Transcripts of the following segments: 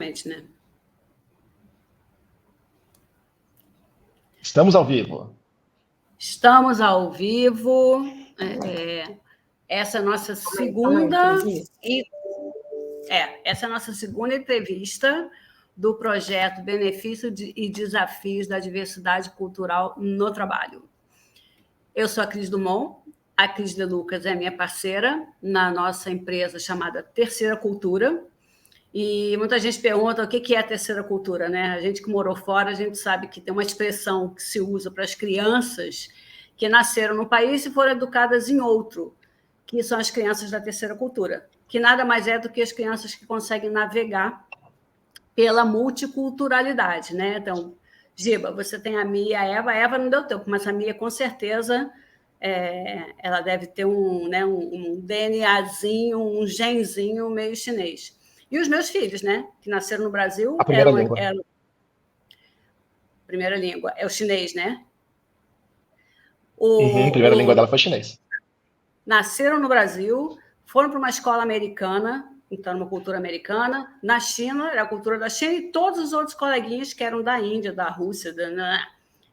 gente, né? Estamos ao vivo. Estamos ao vivo. Essa é a nossa segunda entrevista do projeto Benefício e Desafios da Diversidade Cultural no Trabalho. Eu sou a Cris Dumont, a Cris de Lucas é minha parceira na nossa empresa chamada Terceira Cultura. E muita gente pergunta o que é a terceira cultura, né? A gente que morou fora, a gente sabe que tem uma expressão que se usa para as crianças que nasceram no país e foram educadas em outro, que são as crianças da terceira cultura, que nada mais é do que as crianças que conseguem navegar pela multiculturalidade, né? Então, Giba, você tem a Mia e a Eva. A Eva não deu tempo, mas a Mia, com certeza, ela deve ter um DNAzinho, um genzinho meio chinês. E os meus filhos, né? Que nasceram no Brasil. A primeira língua. Primeira língua. É o chinês, né? A primeira língua dela foi chinês. Nasceram no Brasil, foram para uma escola americana, então uma cultura americana. Na China, era a cultura da China, e todos os outros coleguinhas que eram da Índia, da Rússia.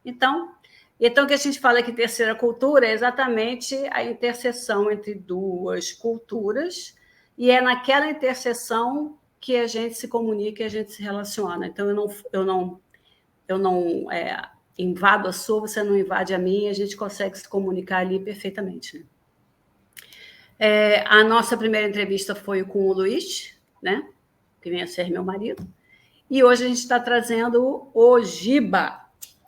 Então, o que a gente fala que terceira cultura é exatamente a interseção entre duas culturas, e é naquela interseção que a gente se comunica e a gente se relaciona. Então, eu não invado a sua, você não invade a minha, a gente consegue se comunicar ali perfeitamente. Né? A nossa primeira entrevista foi com o Luiz, né? Que vem a ser meu marido, e hoje a gente está trazendo o Giba,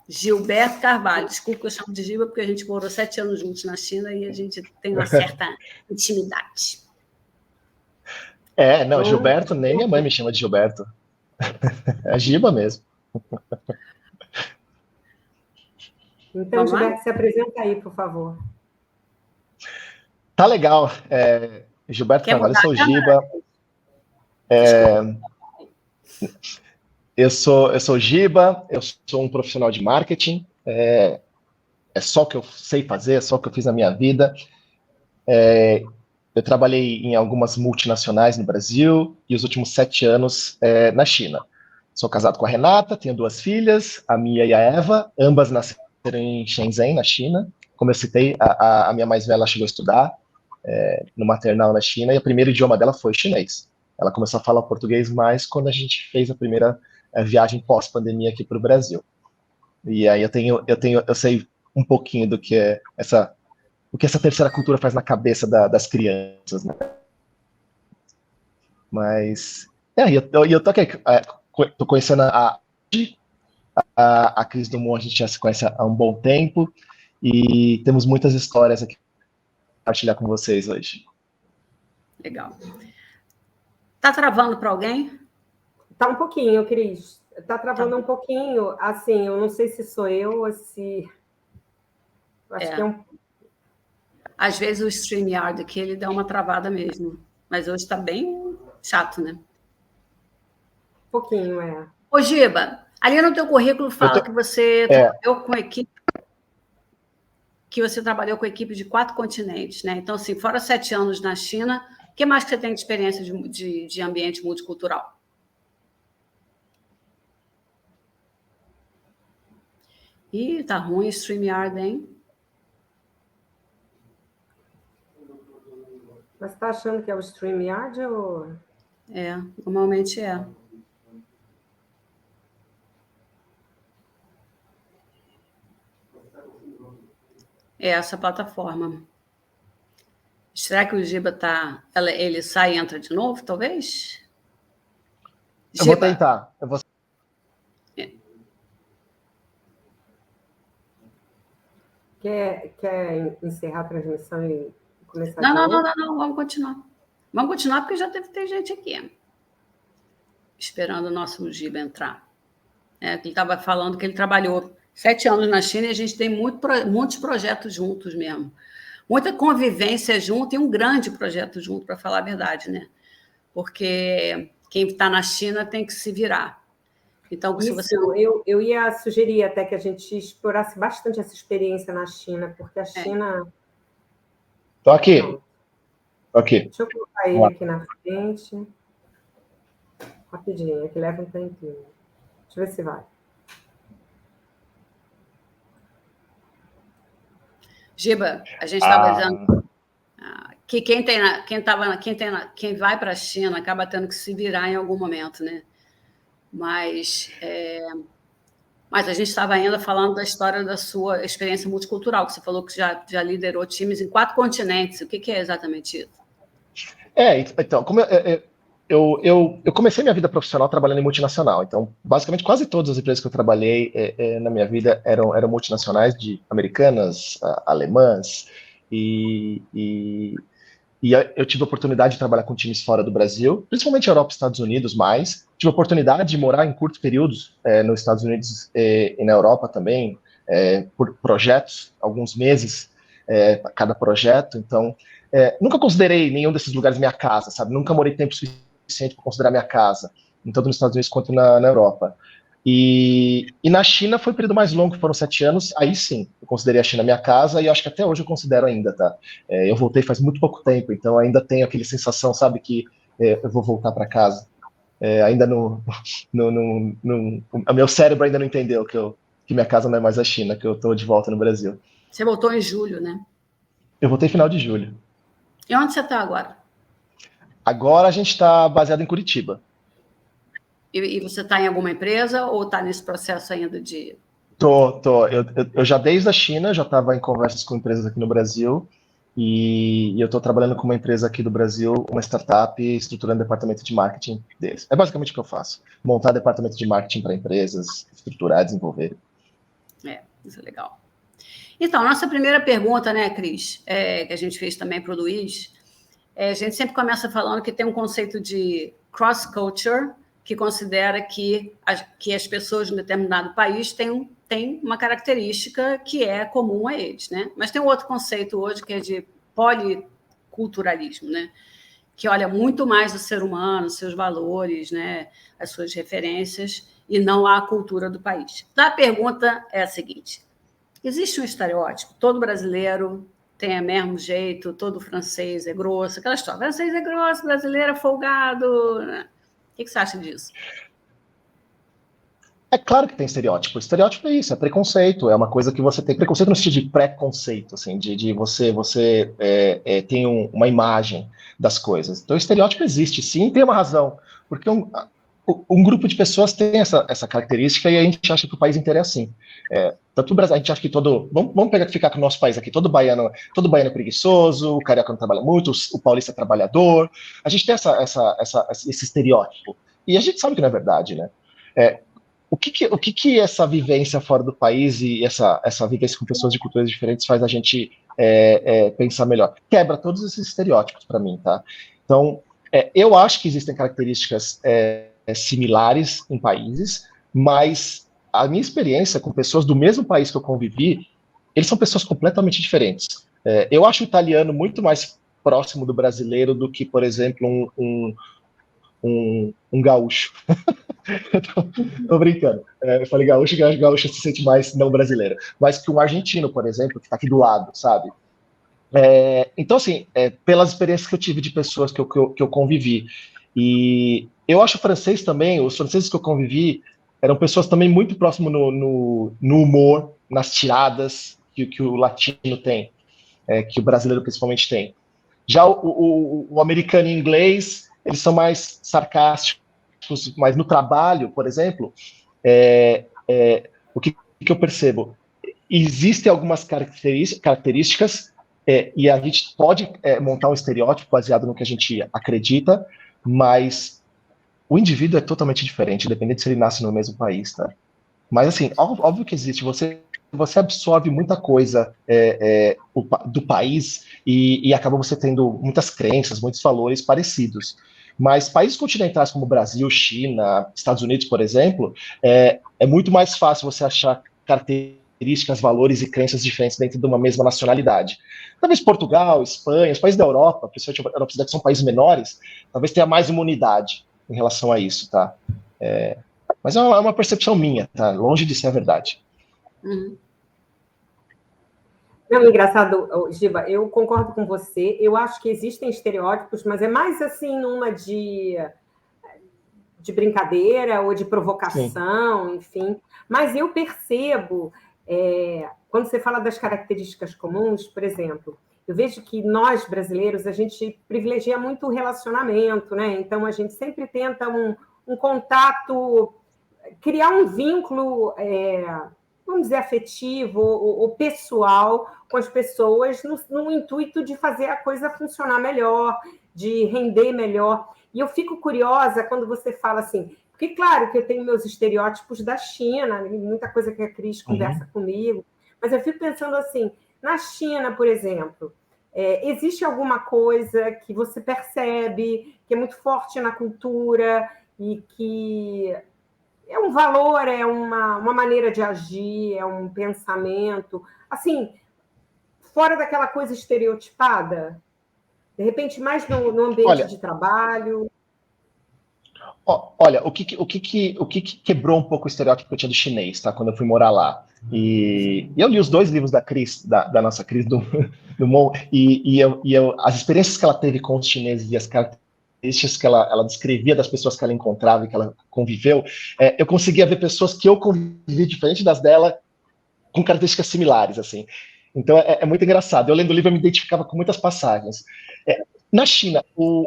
Gilberto Carvalho. Desculpa que eu chamo de Giba, porque a gente morou 7 anos juntos na China e a gente tem uma certa intimidade. Não, Gilberto, nem minha mãe me chama de Gilberto. É Giba mesmo. Então, Gilberto, se apresenta aí, por favor. Tá legal. Gilberto Carvalho, eu sou Giba. Eu sou Giba, eu sou um profissional de marketing. É só o que eu sei fazer, é só o que eu fiz na minha vida. Eu trabalhei em algumas multinacionais no Brasil e os últimos 7 anos na China. Sou casado com a Renata, tenho 2 filhas, a Mia e a Eva, ambas nasceram em Shenzhen, na China. Como eu citei, a minha mais velha chegou a estudar no maternal na China, e o primeiro idioma dela foi chinês. Ela começou a falar português mais quando a gente fez a primeira viagem pós-pandemia aqui para o Brasil. E aí eu sei um pouquinho do que é o que essa terceira cultura faz na cabeça das crianças, né? Mas eu tô aqui, tô conhecendo a Cris Dumont, a gente já se conhece há um bom tempo e temos muitas histórias aqui para compartilhar com vocês hoje. Legal. Tá travando para alguém? Tá um pouquinho, Cris. Tá travando um pouquinho. Assim, eu não sei se sou eu ou se... Acho que é um... Às vezes o StreamYard aqui, ele dá uma travada mesmo. Mas hoje está bem chato, né? Um pouquinho, Ô, Giba, ali no teu currículo fala que você trabalhou com equipe... Que você trabalhou com equipe de 4 continentes, né? Então, assim, fora 7 anos na China, o que mais que você tem de experiência de ambiente multicultural? Ih, tá ruim o StreamYard, hein? Mas você tá achando que é o StreamYard ou... Normalmente é. É essa plataforma. Será que o Giba tá... Ele sai e entra de novo, talvez? Eu vou tentar. Quer encerrar a transmissão e começar de novo? Não, vamos continuar. Vamos continuar porque já deve ter gente aqui esperando o nosso Giba entrar. Ele estava falando que ele trabalhou 7 anos na China e a gente tem muitos projetos juntos mesmo. Muita convivência junto e um grande projeto junto, para falar a verdade, né? Porque quem está na China tem que se virar. Então, se você... eu ia sugerir até que a gente explorasse bastante essa experiência na China, porque a China... Tô aqui. Deixa eu colocar ele aqui na frente. Rapidinho, é que leva um tempinho. Deixa eu ver se vai. Giba, a gente estava dizendo que quem vai para a China acaba tendo que se virar em algum momento, né? Mas a gente estava ainda falando da história da sua experiência multicultural, que você falou que já liderou times em 4 continentes. O que é exatamente isso? Então, como eu comecei minha vida profissional trabalhando em multinacional. Então, basicamente, quase todas as empresas que eu trabalhei na minha vida eram multinacionais, de alemãs, e eu tive a oportunidade de trabalhar com times fora do Brasil, principalmente Europa e Estados Unidos, mais. Tive a oportunidade de morar em curtos períodos nos Estados Unidos e na Europa também, por projetos, alguns meses cada projeto. Então, nunca considerei nenhum desses lugares minha casa, sabe? Nunca morei tempo suficiente para considerar minha casa, tanto nos Estados Unidos quanto na Europa. E na China foi o período mais longo, foram 7 anos. Aí sim, eu considerei a China minha casa e acho que até hoje eu considero ainda, tá? Eu voltei faz muito pouco tempo, então ainda tenho aquela sensação, sabe, que eu vou voltar para casa. Ainda o meu cérebro ainda não entendeu que minha casa não é mais a China, que eu estou de volta no Brasil. Você voltou em julho, né? Eu voltei final de julho. E onde você está agora? Agora a gente está baseado em Curitiba. E você está em alguma empresa ou está nesse processo ainda de... Tô. Eu já desde a China já estava em conversas com empresas aqui no Brasil e eu estou trabalhando com uma empresa aqui do Brasil, uma startup, estruturando o departamento de marketing deles. É basicamente o que eu faço, montar departamento de marketing para empresas, estruturar, desenvolver. Isso é legal. Então, nossa primeira pergunta, né, Cris, que a gente fez também para o Luiz, a gente sempre começa falando que tem um conceito de cross-culture, que considera que as pessoas de um determinado país têm uma característica que é comum a eles, né? Mas tem um outro conceito hoje que é de policulturalismo, né? Que olha muito mais o ser humano, seus valores, né? As suas referências, e não a cultura do país. Então, a pergunta é a seguinte: existe um estereótipo? Todo brasileiro tem o mesmo jeito, todo francês é grosso, aquela história, francês é grosso, brasileiro é folgado, né? O que você acha disso? É claro que tem estereótipo. Estereótipo é isso, é preconceito. É uma coisa que você tem. Preconceito no sentido de preconceito, assim, de você tem uma imagem das coisas. Então, o estereótipo existe, sim, tem uma razão. Porque um grupo de pessoas tem essa característica e a gente acha que o país inteiro é assim. Tanto o Brasil, a gente acha que vamos ficar com o nosso país aqui, todo baiano é preguiçoso, o carioca não trabalha muito, o paulista é trabalhador. A gente tem esse estereótipo. E a gente sabe que não é verdade, né? O que essa vivência fora do país e essa vivência com pessoas de culturas diferentes faz a gente pensar melhor? Quebra todos esses estereótipos para mim, tá? Então, eu acho que existem características similares em países, mas a minha experiência com pessoas do mesmo país que eu convivi, eles são pessoas completamente diferentes. Eu acho o italiano muito mais próximo do brasileiro do que, por exemplo, um gaúcho. Tô brincando. Eu falei gaúcho, que gaúcho se sente mais não brasileiro. Mas que um argentino, por exemplo, que está aqui do lado, sabe? Então, assim, pelas experiências que eu tive de pessoas que eu convivi. E eu acho o francês também, os franceses que eu convivi, eram pessoas também muito próximas no humor, nas tiradas que o latino tem, que o brasileiro principalmente tem. Já o americano e o inglês, eles são mais sarcásticos, mas no trabalho, por exemplo, o que eu percebo? Existem algumas características e a gente pode montar um estereótipo baseado no que a gente acredita, mas o indivíduo é totalmente diferente, independente se ele nasce no mesmo país, tá? Mas, assim, óbvio que existe. Você absorve muita coisa do país e acaba você tendo muitas crenças, muitos valores parecidos. Mas países continentais como Brasil, China, Estados Unidos, por exemplo, é muito mais fácil você achar características, valores e crenças diferentes dentro de uma mesma nacionalidade. Talvez Portugal, Espanha, os países da Europa, principalmente a Europa, que são países menores, talvez tenha mais imunidade em relação a isso, tá? Mas é uma percepção minha, tá? Longe de ser a verdade. Não, engraçado, Giba, eu concordo com você. Eu acho que existem estereótipos, mas é mais assim numa de brincadeira ou de provocação, enfim. Mas eu percebo, quando você fala das características comuns, por exemplo, eu vejo que nós, brasileiros, a gente privilegia muito o relacionamento, né? Então, a gente sempre tenta um contato, criar um vínculo, vamos dizer, afetivo ou pessoal com as pessoas no intuito de fazer a coisa funcionar melhor, de render melhor. E eu fico curiosa quando você fala assim, porque claro que eu tenho meus estereótipos da China, muita coisa que a Cris conversa comigo, mas eu fico pensando assim, na China, por exemplo, existe alguma coisa que você percebe que é muito forte na cultura e que é um valor, é uma maneira de agir, é um pensamento, assim, fora daquela coisa estereotipada? De repente, mais no ambiente de trabalho? Olha, o que quebrou um pouco o estereótipo que eu tinha do chinês, tá? Quando eu fui morar lá. E eu li os 2 livros da Cris, da nossa Cris, do Mon, as experiências que ela teve com os chineses e as características que ela descrevia das pessoas que ela encontrava e que ela conviveu, eu conseguia ver pessoas que eu convivi diferente das dela, com características similares, assim. Então é muito engraçado. Eu lendo o livro eu me identificava com muitas passagens. Na China, o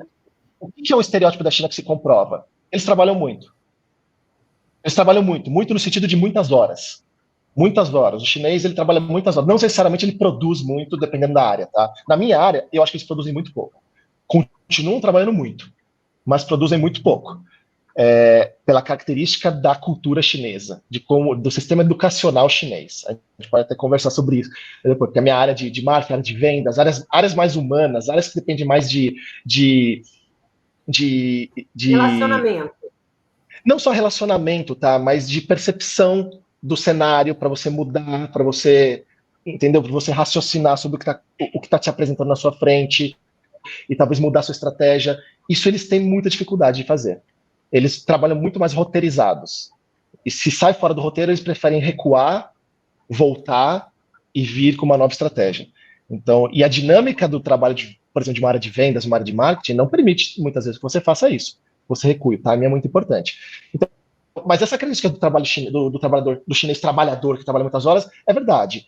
que é o estereótipo da China que se comprova? Eles trabalham muito. Eles trabalham muito no sentido de muitas horas. Muitas horas. O chinês, ele trabalha muitas horas. Não necessariamente ele produz muito, dependendo da área, tá? Na minha área, eu acho que eles produzem muito pouco. Continuam trabalhando muito, mas produzem muito pouco. Pela característica da cultura chinesa, do sistema educacional chinês. A gente pode até conversar sobre isso, porque a minha área de marketing, área de vendas, áreas mais humanas, áreas que dependem mais de relacionamento. Não só relacionamento, tá? Mas de percepção do cenário para você mudar, para você, entendeu? Para você raciocinar sobre o que tá te apresentando na sua frente e talvez mudar sua estratégia. Isso eles têm muita dificuldade de fazer. Eles trabalham muito mais roteirizados. E se sai fora do roteiro, eles preferem recuar, voltar e vir com uma nova estratégia. Então, e a dinâmica do trabalho, por exemplo, de uma área de vendas, uma área de marketing, não permite muitas vezes que você faça isso. Você recue, o time é muito importante. Então, mas essa característica do trabalho do trabalhador, do chinês trabalhador que trabalha muitas horas, é verdade.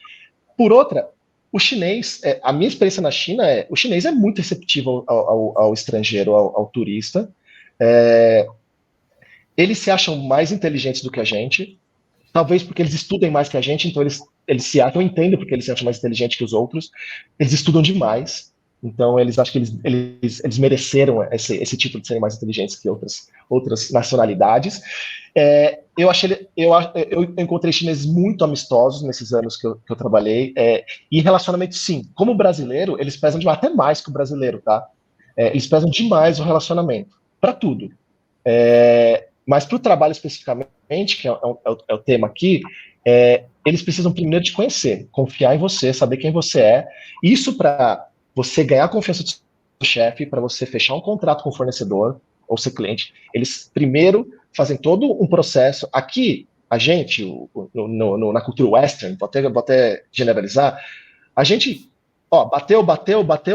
Por outra, o chinês, a minha experiência na China o chinês é muito receptivo ao estrangeiro, ao turista. Eles se acham mais inteligentes do que a gente, talvez porque eles estudem mais que a gente, então eles se acham, eu entendo porque eles se acham mais inteligentes que os outros, eles estudam demais, então eles acham que eles mereceram esse título de serem mais inteligentes que outras nacionalidades. Eu encontrei chineses muito amistosos nesses anos que eu trabalhei, e relacionamento, sim, como brasileiro, eles pesam demais, até mais que o brasileiro, tá? Eles pesam demais o relacionamento, para tudo. Mas para o trabalho especificamente, que é o tema aqui, eles precisam primeiro te conhecer, confiar em você, saber quem você é. Isso para você ganhar a confiança do seu chefe, para você fechar um contrato com o fornecedor ou seu cliente. Eles primeiro fazem todo um processo. Aqui, a gente, na cultura western, vou até generalizar, a gente, bateu,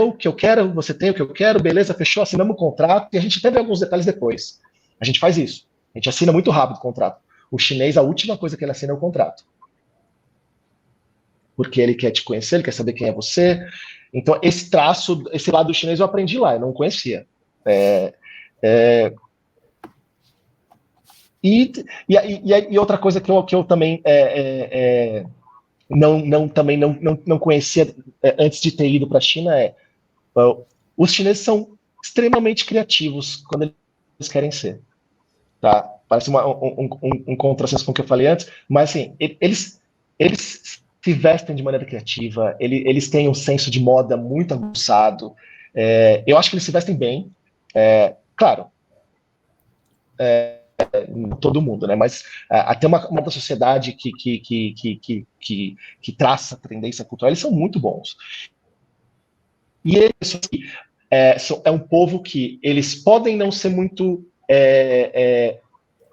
o que eu quero, você tem o que eu quero, beleza, fechou, assinamos o contrato, e a gente até vê alguns detalhes depois. A gente faz isso. A gente assina muito rápido o contrato. O chinês, a última coisa que ele assina é o contrato. Porque ele quer te conhecer, ele quer saber quem é você. Então, esse lado do chinês eu aprendi lá, eu não conhecia. E outra coisa que eu também não conhecia antes de ter ido para a China os chineses são extremamente criativos quando eles querem ser. Tá? Parece um contrassenso com o que eu falei antes, mas assim, eles se vestem de maneira criativa, eles têm um senso de moda muito aguçado. Eu acho que eles se vestem bem, claro, todo mundo, né? Mas até uma da sociedade que traça a tendência cultural, eles são muito bons. E eles é um povo que eles podem não ser muito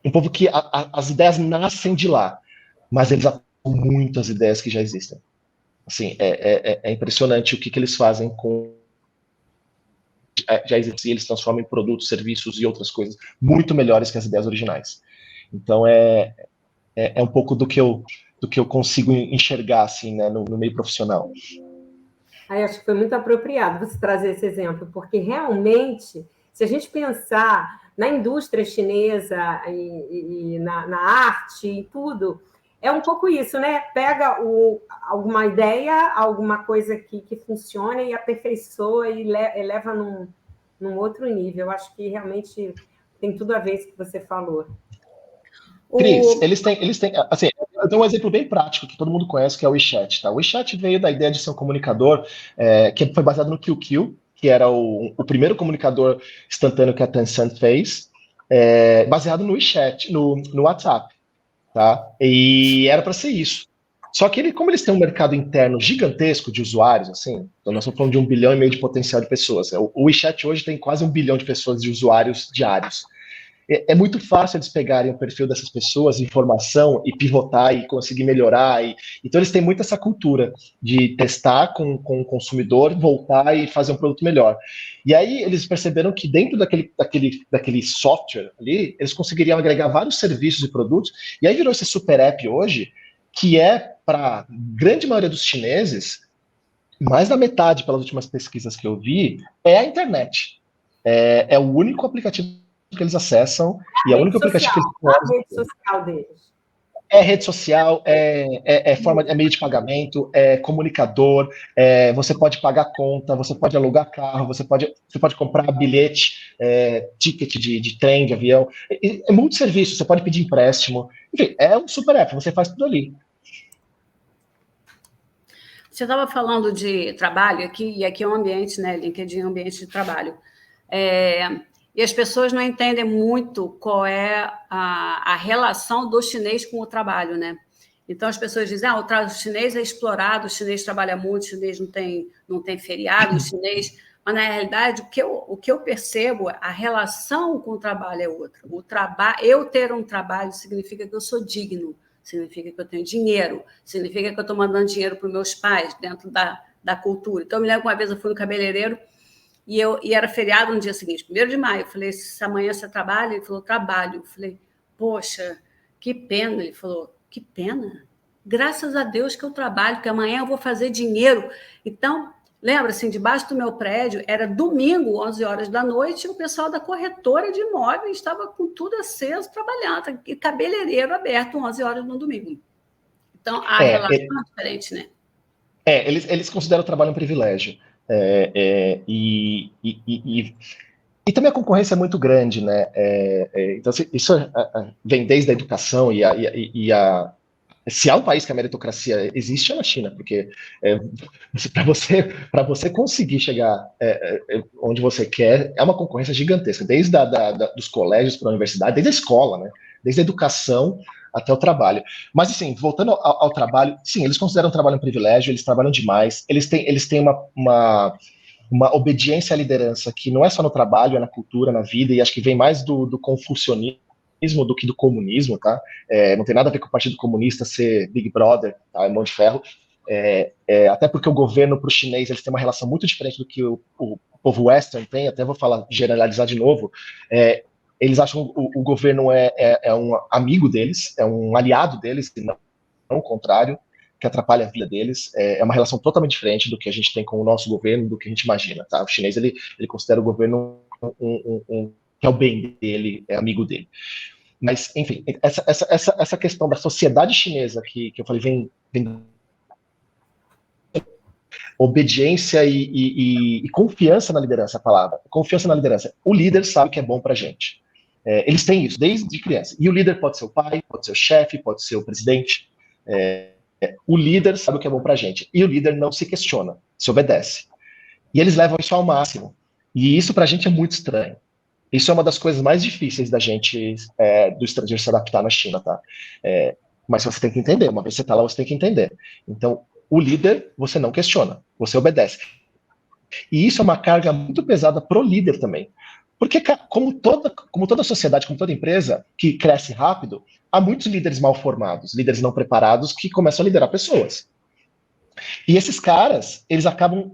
um povo que as ideias nascem de lá, mas eles aplicam muitas ideias que já existem. Assim, é impressionante o que eles fazem com já existia, eles transformam em produtos, serviços e outras coisas muito melhores que as ideias originais. Então, é um pouco do que eu consigo enxergar, assim, né, no meio profissional. Aí acho que foi muito apropriado você trazer esse exemplo, porque realmente, se a gente pensar na indústria chinesa e na arte e tudo, é um pouco isso, né? Pega alguma ideia, alguma coisa que funciona e aperfeiçoa e eleva num outro nível. Eu acho que realmente tem tudo a ver com o que você falou. Cris, eles têm, assim, eu dou um exemplo bem prático que todo mundo conhece, que é o WeChat, tá? O WeChat veio da ideia de ser um comunicador que foi baseado no QQ, que era o primeiro comunicador instantâneo que a Tencent fez, baseado no WeChat, no WhatsApp, tá? E era para ser isso. Só que como eles têm um mercado interno gigantesco de usuários, assim, então nós estamos falando de 1,5 bilhão de potencial de pessoas. O WeChat hoje tem quase 1 bilhão de pessoas, de usuários diários. É muito fácil eles pegarem o perfil dessas pessoas, informação, e pivotar e conseguir melhorar. Então, eles têm muito essa cultura de testar com o consumidor, voltar e fazer um produto melhor. E aí, eles perceberam que dentro daquele software ali, eles conseguiriam agregar vários serviços e produtos. E aí virou esse super app hoje, que para a grande maioria dos chineses, mais da metade, pelas últimas pesquisas que eu vi, é a internet. É o único aplicativo que eles acessam e é o único aplicativo que eles a rede social deles. É rede social, é meio de pagamento, é comunicador, você pode pagar conta, você pode alugar carro, você pode comprar bilhete, ticket de trem, de avião, é muito serviço, você pode pedir empréstimo, enfim, é um super app, você faz tudo ali. Você estava falando de trabalho aqui, e aqui é um ambiente, né? LinkedIn é um ambiente de trabalho. E as pessoas não entendem muito qual é a relação do chinês com o trabalho, né? Então, as pessoas dizem, o chinês é explorado, o chinês trabalha muito, o chinês não tem feriado, o chinês... Mas, na realidade, o que eu percebo, a relação com o trabalho é outra. Eu ter um trabalho significa que eu sou digno, significa que eu tenho dinheiro, significa que eu estou mandando dinheiro para os meus pais dentro da cultura. Então, eu me lembro que uma vez eu fui no cabeleireiro e era feriado no dia seguinte, 1º de maio. Eu falei, se amanhã você trabalha? Ele falou, trabalho. Eu falei, poxa, que pena. Ele falou, que pena? Graças a Deus que eu trabalho, que amanhã eu vou fazer dinheiro. Então, lembra, assim, debaixo do meu prédio, era domingo, 11 horas da noite, e o pessoal da corretora de imóveis estava com tudo aceso, trabalhando, e cabeleireiro aberto, 11 horas no domingo. Então, a relação é diferente, né? Eles consideram o trabalho um privilégio. E também a concorrência é muito grande, né? Então, isso vem desde a educação se há um país que a meritocracia existe, é na China, porque para você conseguir chegar onde você quer, é uma concorrência gigantesca, desde dos colégios para a universidade, desde a escola, né? Desde a educação até o trabalho. Mas, assim, voltando ao trabalho, sim, eles consideram o trabalho um privilégio, eles trabalham demais, eles têm uma obediência à liderança que não é só no trabalho, é na cultura, na vida, e acho que vem mais do confucionismo do que do comunismo, tá? Não tem nada a ver com o Partido Comunista ser Big Brother, tá? É mão de ferro. Até porque o governo, para o chinês, eles têm uma relação muito diferente do que o povo western tem, até vou generalizar de novo. Eles acham que o governo é um amigo deles, é um aliado deles, e não o contrário, que atrapalha a vida deles. É uma relação totalmente diferente do que a gente tem com o nosso governo, do que a gente imagina, tá? O chinês, ele considera o governo que é o bem dele, é amigo dele. Mas, enfim, essa questão da sociedade chinesa que eu falei, vem obediência e confiança na liderança, a palavra. Confiança na liderança. O líder sabe que é bom pra gente. Eles têm isso desde criança. E o líder pode ser o pai, pode ser o chefe, pode ser o presidente. O líder sabe o que é bom pra gente. E o líder não se questiona, se obedece. E eles levam isso ao máximo. E isso pra gente é muito estranho. Isso é uma das coisas mais difíceis da gente, do estrangeiro, se adaptar na China, tá? Mas você tem que entender, uma vez que você tá lá, você tem que entender. Então, o líder, você não questiona, você obedece. E isso é uma carga muito pesada pro líder também. Porque, como toda sociedade, como toda empresa que cresce rápido, há muitos líderes mal formados, líderes não preparados, que começam a liderar pessoas. E esses caras, eles acabam,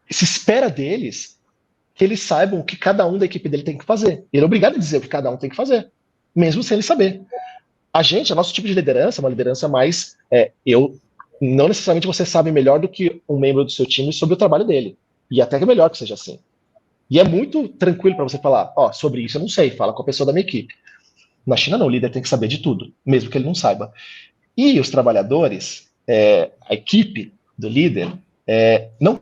se espera deles que eles saibam o que cada um da equipe dele tem que fazer. Ele é obrigado a dizer o que cada um tem que fazer, mesmo sem ele saber. A nosso tipo de liderança é uma liderança mais... não necessariamente você sabe melhor do que um membro do seu time sobre o trabalho dele. E até que é melhor que seja assim. E é muito tranquilo para você falar, sobre isso eu não sei, fala com a pessoa da minha equipe. Na China não, o líder tem que saber de tudo, mesmo que ele não saiba. E os trabalhadores, a equipe do líder, não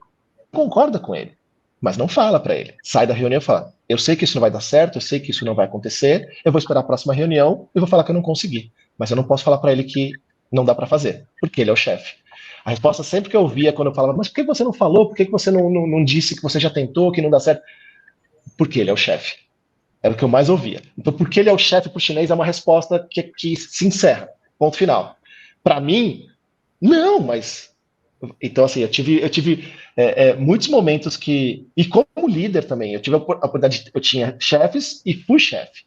concorda com ele, mas não fala para ele. Sai da reunião e fala, eu sei que isso não vai dar certo, eu sei que isso não vai acontecer, eu vou esperar a próxima reunião e vou falar que eu não consegui. Mas eu não posso falar para ele que não dá para fazer, porque ele é o chefe. A resposta sempre que eu ouvia quando eu falava, mas por que você não falou? Por que você não disse que você já tentou, que não dá certo? Porque ele é o chefe. Era o que eu mais ouvia. Então, porque ele é o chefe para o chinês é uma resposta que se encerra. Ponto final. Para mim, não, mas... Então, assim, eu tive muitos momentos que... E como líder também, eu tive a oportunidade eu tinha chefes e fui chefe.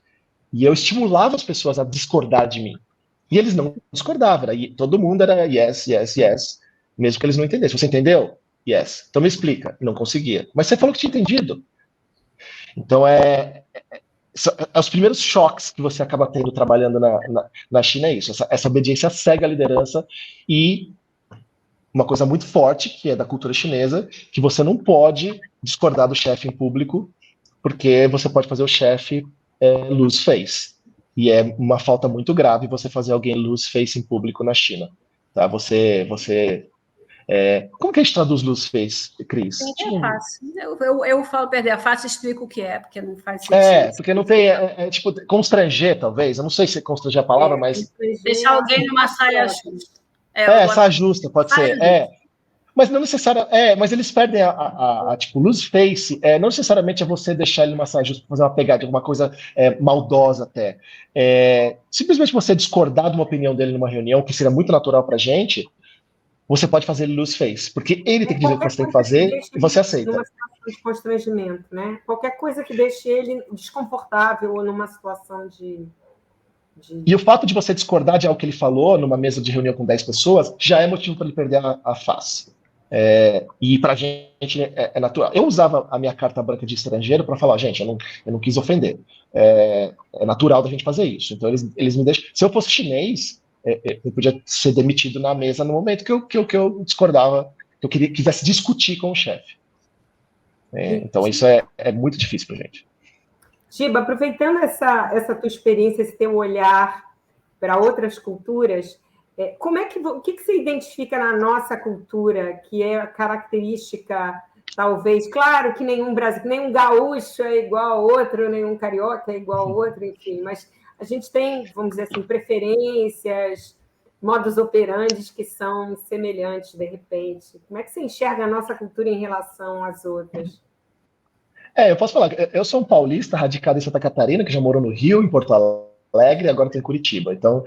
E eu estimulava as pessoas a discordar de mim. E eles não discordavam. E todo mundo era yes, yes, yes, mesmo que eles não entendessem. Você entendeu? Yes. Então me explica. Não conseguia. Mas você falou que tinha entendido. Então, os primeiros choques que você acaba tendo trabalhando na China é isso. Essa obediência cega à liderança e uma coisa muito forte, que é da cultura chinesa, que você não pode discordar do chefe em público, porque você pode fazer o chefe lose face. E é uma falta muito grave você fazer alguém lose face em público na China. Tá? Como que a gente traduz lose face, Cris? É fácil. Eu falo perder a face e explico o que é, porque não faz sentido. Porque não tem, tipo, constranger, talvez. Eu não sei se constranger a palavra, mas... Deixar alguém numa saia justa. Saia justa, pode ser. Mas não necessariamente. Mas eles perdem tipo, lose face, não necessariamente é você deixar ele numa saia justa para fazer uma pegada, alguma coisa maldosa até. Simplesmente você discordar de uma opinião dele numa reunião, que seria muito natural pra gente, você pode fazer ele lose face, porque ele tem que dizer o que você tem que fazer e você aceita. Numa situação de constrangimento, né? Qualquer coisa que deixe ele desconfortável ou numa situação de... E o fato de você discordar de algo que ele falou numa mesa de reunião com 10 pessoas já é motivo para ele perder a face. E para a gente é natural. Eu usava a minha carta branca de estrangeiro para falar, gente, eu não quis ofender. É natural da gente fazer isso. Então eles me deixam. Se eu fosse chinês, eu podia ser demitido na mesa no momento que eu discordava, que eu quisesse discutir com o chefe. Então isso é muito difícil para a gente. Giba, aproveitando essa tua experiência, esse teu olhar para outras culturas, o que você identifica na nossa cultura que é característica, talvez, claro que nenhum gaúcho é igual ao outro, nenhum carioca é igual ao outro, enfim, mas a gente tem, vamos dizer assim, preferências, modus operandi que são semelhantes, de repente. Como é que você enxerga a nossa cultura em relação às outras? Eu posso falar, eu sou um paulista radicado em Santa Catarina, que já morou no Rio, em Porto Alegre, e agora estou em Curitiba. Então,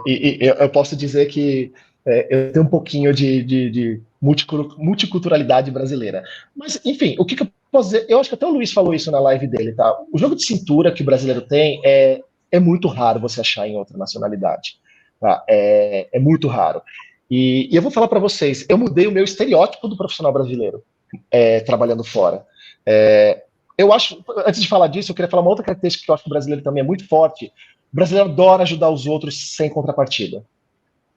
eu posso dizer que eu tenho um pouquinho de multiculturalidade brasileira. Mas, enfim, o que eu posso dizer? Eu acho que até o Luiz falou isso na live dele, tá? O jogo de cintura que o brasileiro tem é muito raro você achar em outra nacionalidade. Tá? É muito raro. E eu vou falar para vocês, eu mudei o meu estereótipo do profissional brasileiro trabalhando fora. Eu acho, antes de falar disso, eu queria falar uma outra característica que eu acho que o brasileiro também é muito forte. O brasileiro adora ajudar os outros sem contrapartida,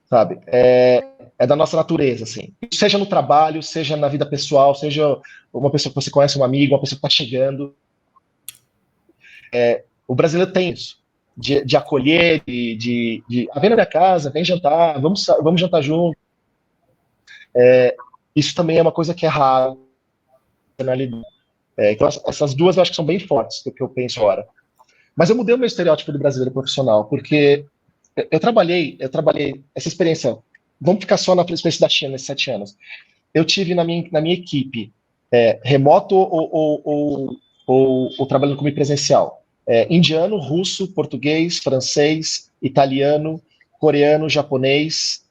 sabe? É da nossa natureza, assim. Seja no trabalho, seja na vida pessoal, seja uma pessoa que você conhece, um amigo, uma pessoa que está chegando. O brasileiro tem isso, de acolher, vem na minha casa, vem jantar, vamos jantar junto. Isso também é uma coisa que é raro. Então, essas duas eu acho que são bem fortes do que eu penso agora. Mas eu mudei o meu estereótipo do brasileiro profissional, porque eu trabalhei essa experiência, vamos ficar só na experiência da China nesses 7 anos. Eu tive na minha equipe, remoto ou trabalhando como presencial, indiano, russo, português, francês, italiano, coreano, japonês,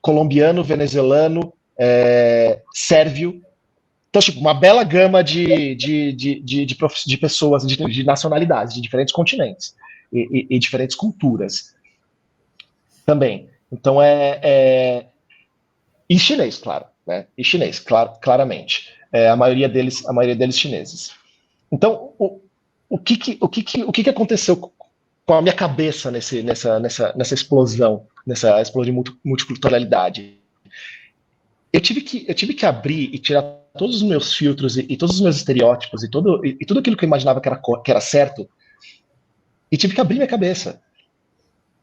colombiano, venezuelano, sérvio. Então, tipo, uma bela gama de pessoas, de nacionalidades, de diferentes continentes e diferentes culturas também. Então, e chinês, claro, né? E chinês, claramente. a maioria deles chineses. Então, o que aconteceu com a minha cabeça nessa explosão de multiculturalidade? Eu tive que abrir e tirar todos os meus filtros e todos os meus estereótipos e tudo aquilo que eu imaginava que era certo, e tive que abrir minha cabeça.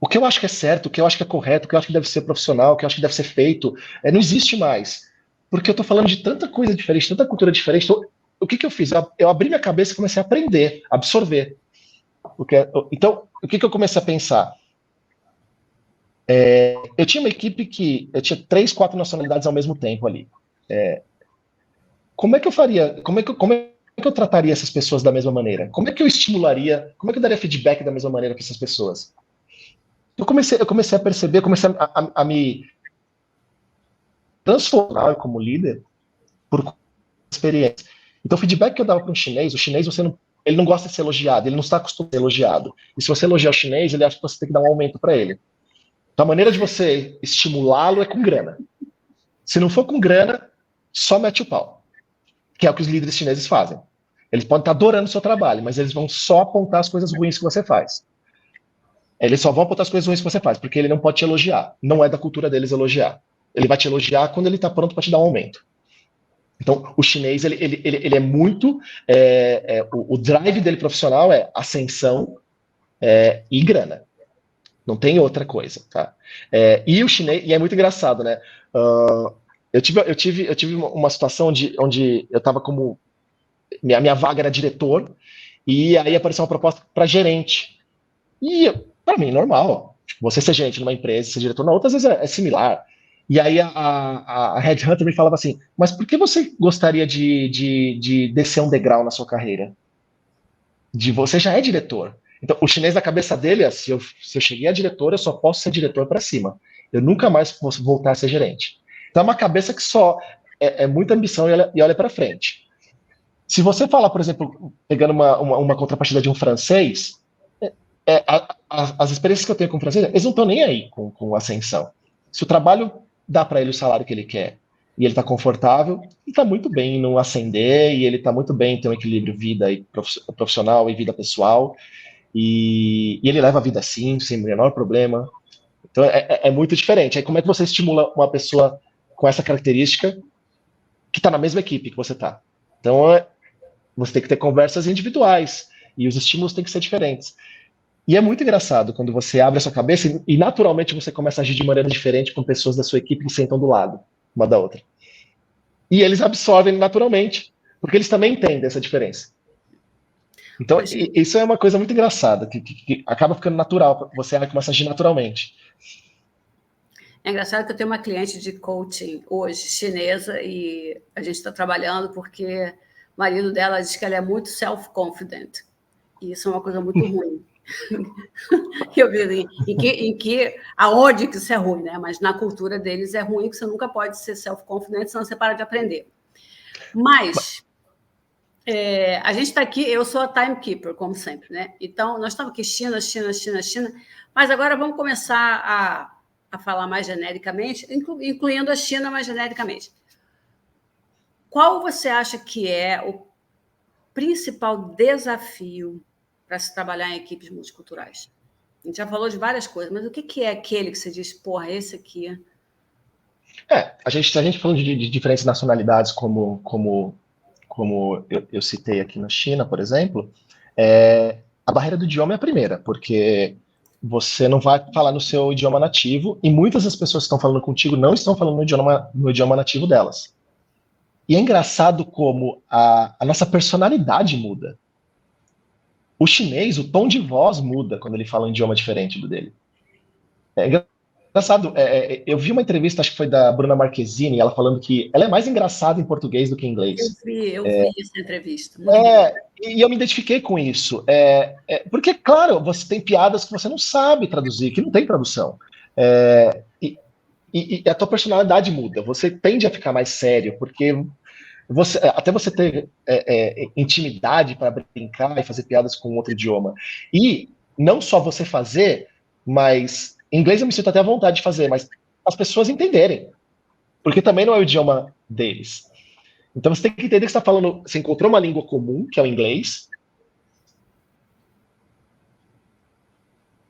O que eu acho que é certo, o que eu acho que é correto, o que eu acho que deve ser profissional, o que eu acho que deve ser feito, não existe mais. Porque eu estou falando de tanta coisa diferente, tanta cultura diferente. Então, o que eu fiz? Eu abri minha cabeça e comecei a aprender, a absorver. Então, o que eu comecei a pensar? Eu tinha uma equipe que eu tinha 3, 4 nacionalidades ao mesmo tempo ali. Como é que eu faria? Como é que eu trataria essas pessoas da mesma maneira? Como é que eu estimularia? Como é que eu daria feedback da mesma maneira para essas pessoas? Eu comecei a perceber, comecei a me transformar como líder por experiência. Então, o feedback que eu dava para o chinês ele não gosta de ser elogiado, ele não está acostumado a ser elogiado. E se você elogiar o chinês, ele acha que você tem que dar um aumento para ele. Então, a maneira de você estimulá-lo é com grana. Se não for com grana, só mete o pau. Que é o que os líderes chineses fazem. Eles podem estar adorando o seu trabalho, mas eles vão só apontar as coisas ruins que você faz. Eles só vão apontar as coisas ruins que você faz, porque ele não pode te elogiar. Não é da cultura deles elogiar. Ele vai te elogiar quando ele está pronto para te dar um aumento. Então, o chinês, ele é muito... o drive dele profissional é ascensão e grana. Não tem outra coisa, tá? E o chinês... E é muito engraçado, né? Eu tive uma situação onde eu estava como... Minha vaga era diretor, e aí apareceu uma proposta para gerente. E, para mim, normal. Tipo, você ser gerente numa empresa, ser diretor na outra, às vezes é similar. E aí a Headhunter me falava assim, mas por que você gostaria de descer um degrau na sua carreira? Você já é diretor. Então, o chinês na cabeça dele é, se eu cheguei a diretor, eu só posso ser diretor para cima. Eu nunca mais posso voltar a ser gerente. Então, é uma cabeça que só é muita ambição e olha para frente. Se você falar, por exemplo, pegando uma contrapartida de um francês, as experiências que eu tenho com o francês, eles não estão nem aí com ascensão. Se o trabalho dá para ele o salário que ele quer e ele está confortável, ele está muito bem em não ascender e ele está muito bem em ter um equilíbrio vida profissional e vida pessoal. E ele leva a vida assim, sem o menor problema. Então é muito diferente. Aí como é que você estimula uma pessoa com essa característica que está na mesma equipe que você está? Então você tem que ter conversas individuais e os estímulos têm que ser diferentes. E é muito engraçado quando você abre a sua cabeça e naturalmente você começa a agir de maneira diferente com pessoas da sua equipe que sentam do lado, uma da outra. E eles absorvem naturalmente, porque eles também entendem essa diferença. Então, isso é uma coisa muito engraçada, que acaba ficando natural, você começa a agir naturalmente. É engraçado que eu tenho uma cliente de coaching hoje, chinesa, e a gente está trabalhando porque o marido dela diz que ela é muito self-confident. E isso é uma coisa muito ruim. Eu vi assim, aonde que isso é ruim, né? Mas na cultura deles é ruim, que você nunca pode ser self-confident, senão você para de aprender. Mas a gente está aqui, eu sou a timekeeper, como sempre, né? Então, nós estamos aqui China, mas agora vamos começar a falar mais genericamente, incluindo a China mais genericamente. Qual você acha que é o principal desafio para se trabalhar em equipes multiculturais? A gente já falou de várias coisas, mas o que é aquele que você diz, porra, esse aqui? A gente falando de diferentes nacionalidades, como eu citei aqui na China, por exemplo, a barreira do idioma é a primeira, porque você não vai falar no seu idioma nativo e muitas das pessoas que estão falando contigo não estão falando no idioma nativo delas. E é engraçado como a nossa personalidade muda. O chinês, o tom de voz muda quando ele fala um idioma diferente do dele. É engraçado, eu vi uma entrevista, acho que foi da Bruna Marquezine, ela falando que ela é mais engraçada em português do que em inglês. Eu vi essa entrevista. E eu me identifiquei com isso. Porque, claro, você tem piadas que você não sabe traduzir, que não tem tradução. E a tua personalidade muda, você tende a ficar mais sério, porque até você ter intimidade para brincar e fazer piadas com outro idioma. E não só você fazer, mas em inglês eu me sinto até à vontade de fazer, mas as pessoas entenderem, porque também não é o idioma deles. Então você tem que entender que você está falando, você encontrou uma língua comum, que é o inglês,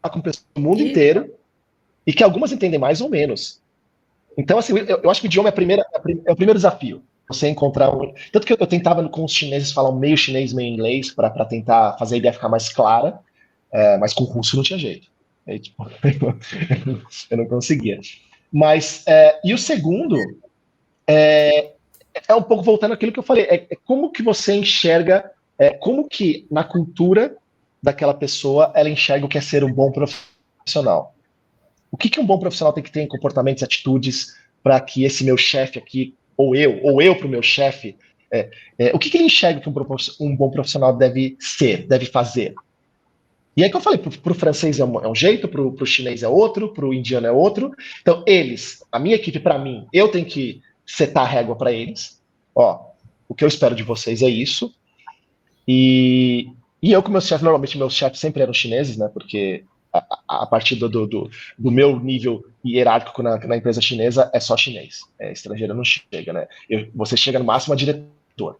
com pessoas do mundo inteiro, e que algumas entendem mais ou menos. Então, assim, eu acho que o idioma é o primeiro desafio. Você encontrar um. Tanto que eu tentava com os chineses falar um meio chinês, meio inglês, para tentar fazer a ideia ficar mais clara, mas com o russo não tinha jeito. Aí, tipo, eu não conseguia. Mas, e o segundo é um pouco voltando àquilo que eu falei, é como que você enxerga, como que na cultura daquela pessoa ela enxerga o que é ser um bom profissional. O que um bom profissional tem que ter em comportamentos e atitudes para que esse meu chefe aqui, ou eu para o meu chefe, o que ele enxerga que um bom profissional deve ser, deve fazer? E aí que eu falei, para o francês é um jeito, para o chinês é outro, para o indiano é outro. Então, a minha equipe, para mim, eu tenho que setar a régua para eles. Ó, o que eu espero de vocês é isso. E eu com meus chefes, normalmente meus chefes sempre eram chineses, né? Porque a partir do meu nível hierárquico na empresa chinesa é só chinês. Estrangeiro não chega, né? Você chega no máximo a diretor,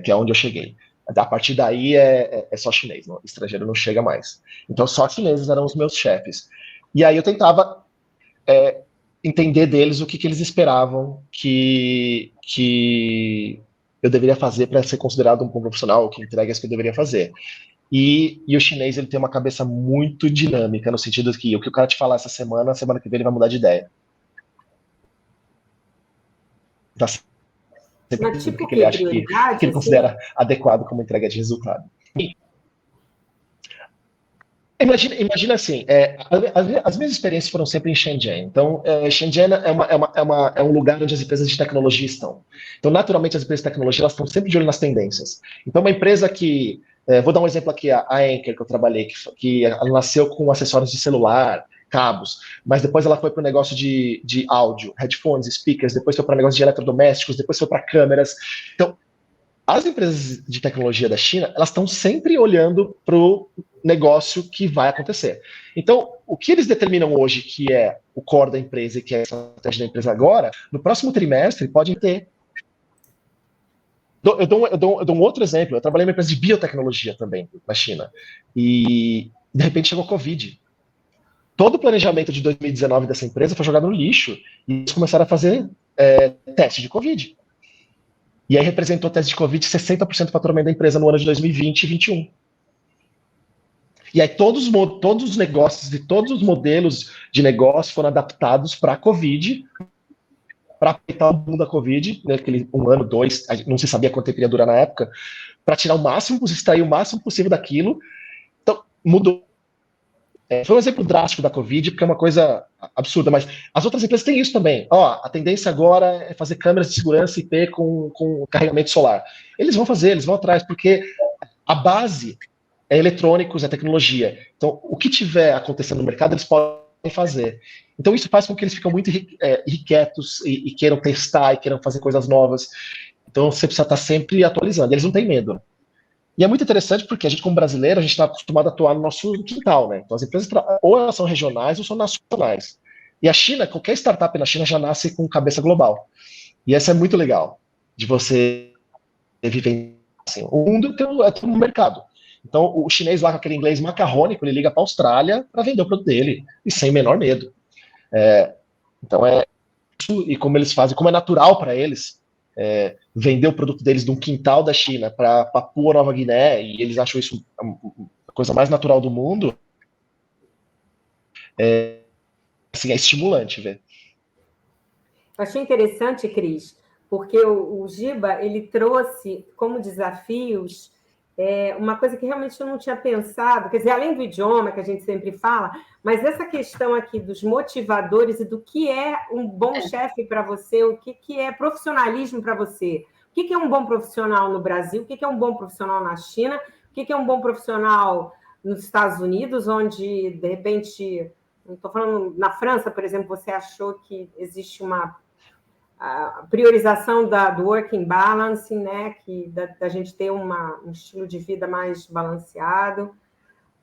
que é onde eu cheguei. A partir daí é só chinês, não, estrangeiro não chega mais. Então só chineses eram os meus chefes. E aí eu tentava entender deles o que eles esperavam que eu deveria fazer para ser considerado um bom profissional, que entregas que eu deveria fazer. E o chinês ele tem uma cabeça muito dinâmica, no sentido que o que o cara te falar essa semana, a semana que vem ele vai mudar de ideia. Tá sempre Mas tipo o o que ele quê? acha que Prioridade, ele assim? considera adequado como entrega de resultado. Imagina assim, as minhas experiências foram sempre em Shenzhen. Então, Shenzhen é um lugar onde as empresas de tecnologia estão. Então, naturalmente, as empresas de tecnologia elas estão sempre de olho nas tendências. Então, uma empresa que, vou dar um exemplo aqui, a Anker, que eu trabalhei, que ela nasceu com acessórios de celular, cabos, mas depois ela foi para o negócio de áudio, headphones, speakers, depois foi para o negócio de eletrodomésticos, depois foi para câmeras. Então, as empresas de tecnologia da China, elas estão sempre olhando para o negócio que vai acontecer. Então, o que eles determinam hoje que é o core da empresa e que é a estratégia da empresa agora, no próximo trimestre pode ter. Eu dou um outro exemplo. Eu trabalhei numa empresa de biotecnologia também, na China. E, de repente, chegou a Covid. Todo o planejamento de 2019 dessa empresa foi jogado no lixo e eles começaram a fazer teste de Covid. E aí representou o teste de Covid 60% do faturamento da empresa no ano de 2020 e 2021. E aí todos os negócios e todos os modelos de negócio foram adaptados para a Covid, para aproveitar o boom da Covid, né, aquele 1 ano, 2, não se sabia quanto tempo ia durar na época, para tirar o máximo, extrair o máximo possível daquilo. Então, mudou. Foi um exemplo drástico da Covid, porque é uma coisa absurda, mas as outras empresas têm isso também. A tendência agora é fazer câmeras de segurança IP com carregamento solar. Eles vão fazer, eles vão atrás, porque a base é eletrônicos, é tecnologia. Então, o que tiver acontecendo no mercado, eles podem fazer. Então, isso faz com que eles ficam muito irrequietos e queiram testar e queiram fazer coisas novas. Então, você precisa estar sempre atualizando. Eles não têm medo. E é muito interessante porque a gente, como brasileiro, a gente está acostumado a atuar no nosso quintal, né? Então, as empresas, ou elas são regionais ou são nacionais. E a China, qualquer startup na China já nasce com cabeça global. E essa é muito legal, de você viver assim. O mundo é tudo no mercado. Então, o chinês lá com aquele inglês macarrônico, ele liga para a Austrália para vender o produto dele, e sem o menor medo. Então, isso, e como eles fazem, como é natural para eles vender o produto deles de um quintal da China para Papua Nova Guiné, e eles acham isso a coisa mais natural do mundo, assim, é estimulante ver. Achei interessante, Cris, porque o Giba ele trouxe como desafios uma coisa que realmente eu não tinha pensado, quer dizer, além do idioma que a gente sempre fala, mas essa questão aqui dos motivadores e do que é um bom chefe para você, o que é profissionalismo para você, o que é um bom profissional no Brasil, o que é um bom profissional na China, o que é um bom profissional nos Estados Unidos, onde, de repente, não estou falando na França, por exemplo, você achou que existe uma a priorização do working balance, né, que da gente ter um estilo de vida mais balanceado.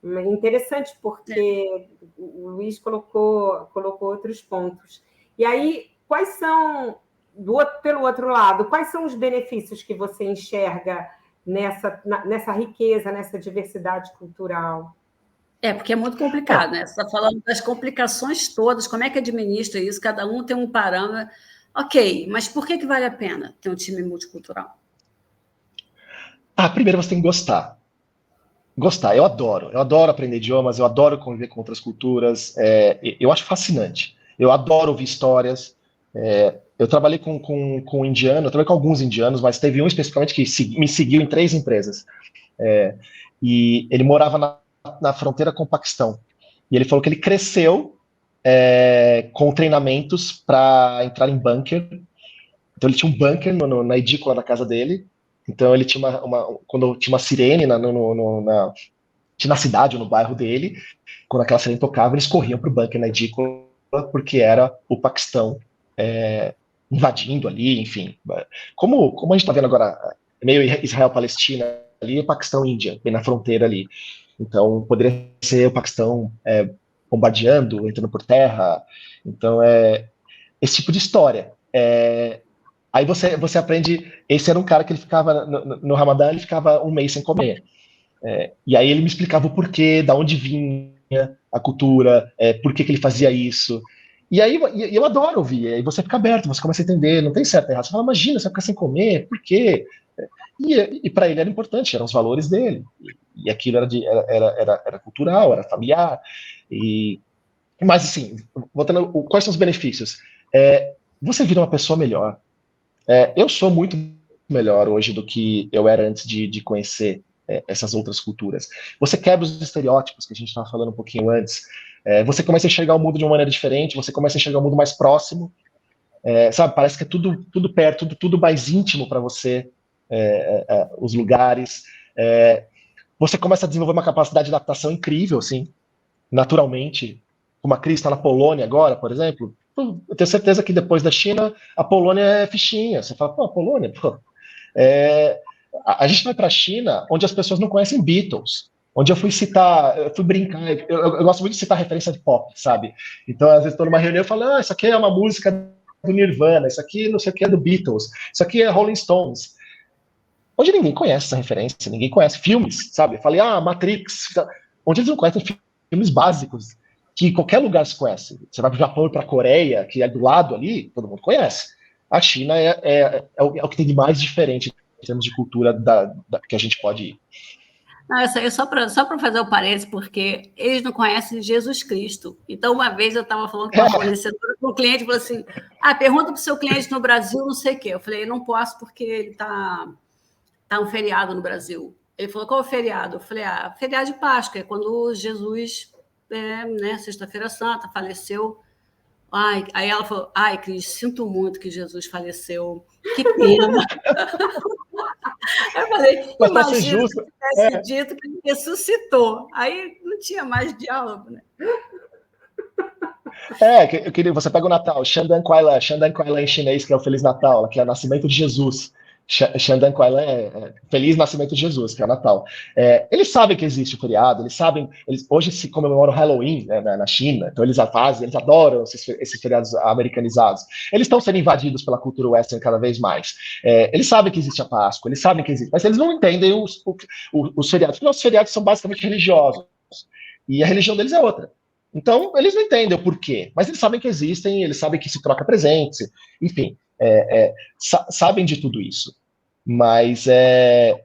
Interessante, porque o Luiz colocou outros pontos. E aí, quais são pelo outro lado, quais são os benefícios que você enxerga nessa riqueza, nessa diversidade cultural? Porque é muito complicado, né? Você está falando das complicações todas, como é que administra isso? Cada um tem um parâmetro. Ok, mas por que vale a pena ter um time multicultural? Primeiro você tem que gostar. Gostar, eu adoro aprender idiomas, eu adoro conviver com outras culturas, eu acho fascinante. Eu adoro ouvir histórias. Eu trabalhei com um indiano, eu trabalhei com alguns indianos, mas teve um especificamente que me seguiu em 3 empresas. E ele morava na fronteira com o Paquistão. E ele falou que ele cresceu com treinamentos para entrar em bunker. Então ele tinha um bunker na edícula da casa dele. Então ele tinha quando tinha uma sirene na cidade ou no bairro dele, quando aquela sirene tocava, eles corriam para o bunker na edícula, porque era o Paquistão invadindo ali, enfim. Como a gente está vendo agora, meio Israel-Palestina ali, é Paquistão-Índia, bem na fronteira ali. Então poderia ser o Paquistão bombardeando, entrando por terra. Então esse tipo de história. Aí você aprende. Esse era um cara que ele ficava no Ramadã, ele ficava um mês sem comer. E aí ele me explicava o porquê, da onde vinha a cultura, por que ele fazia isso. E aí eu adoro ouvir. Aí você fica aberto, você começa a entender, não tem certo e errado. Você fala, imagina, você vai ficar sem comer, por quê? E para ele era importante, eram os valores dele. E aquilo era cultural, era familiar. Mas assim, voltando, quais são os benefícios? Você vira uma pessoa melhor. Eu sou muito melhor hoje do que eu era antes de conhecer essas outras culturas. Você quebra os estereótipos que a gente estava falando um pouquinho antes. Você começa a enxergar o mundo de uma maneira diferente, você começa a enxergar o mundo mais próximo. Sabe, parece que é tudo perto, tudo mais íntimo para você, os lugares. Você começa a desenvolver uma capacidade de adaptação incrível, assim, naturalmente. Como a Cris está na Polônia agora, por exemplo, eu tenho certeza que depois da China, a Polônia é fichinha. Você fala, a Polônia, a gente vai para a China, onde as pessoas não conhecem Beatles, onde eu fui brincar, eu gosto muito de citar referência de pop, sabe? Então, às vezes, estou numa reunião e falo, isso aqui é uma música do Nirvana, isso aqui não sei o que é do Beatles, isso aqui é Rolling Stones. Onde ninguém conhece essa referência, ninguém conhece filmes, sabe? Eu falei, Matrix, onde eles não conhecem filmes básicos, que em qualquer lugar se conhece. Você vai para o Japão e para a Coreia, que é do lado ali, todo mundo conhece. A China é o que tem de mais diferente em termos de cultura que a gente pode ir. Não, só para fazer o parênteses, porque eles não conhecem Jesus Cristo. Então, uma vez eu estava falando com uma fornecedora, com um cliente, falou assim, pergunta para o seu cliente no Brasil, não sei o quê. Eu falei, não posso porque ele está um feriado no Brasil. Ele falou, qual é o feriado? Eu falei, feriado de Páscoa, é quando Jesus... Sexta-feira Santa, faleceu. Aí ela falou, Cris, sinto muito que Jesus faleceu. Que pena. Eu falei, mas para ser justo, se tivesse dito que ele ressuscitou. Aí não tinha mais diálogo, né? Você pega o Natal, Shandan Kuai Lan em chinês, que é o Feliz Natal, que é o nascimento de Jesus. Shandan Kuai Lan é Feliz Nascimento de Jesus, que é o Natal. Eles sabem que existe o feriado, hoje se comemora o Halloween, né, na China, então eles adoram esses feriados americanizados. Eles estão sendo invadidos pela cultura western cada vez mais. Eles sabem que existe a Páscoa, eles sabem que existe, mas eles não entendem os feriados, porque nossos feriados são basicamente religiosos, e a religião deles é outra. Então, eles não entendem o porquê, mas eles sabem que existem, eles sabem que se troca presentes, enfim. Sabem de tudo isso, mas é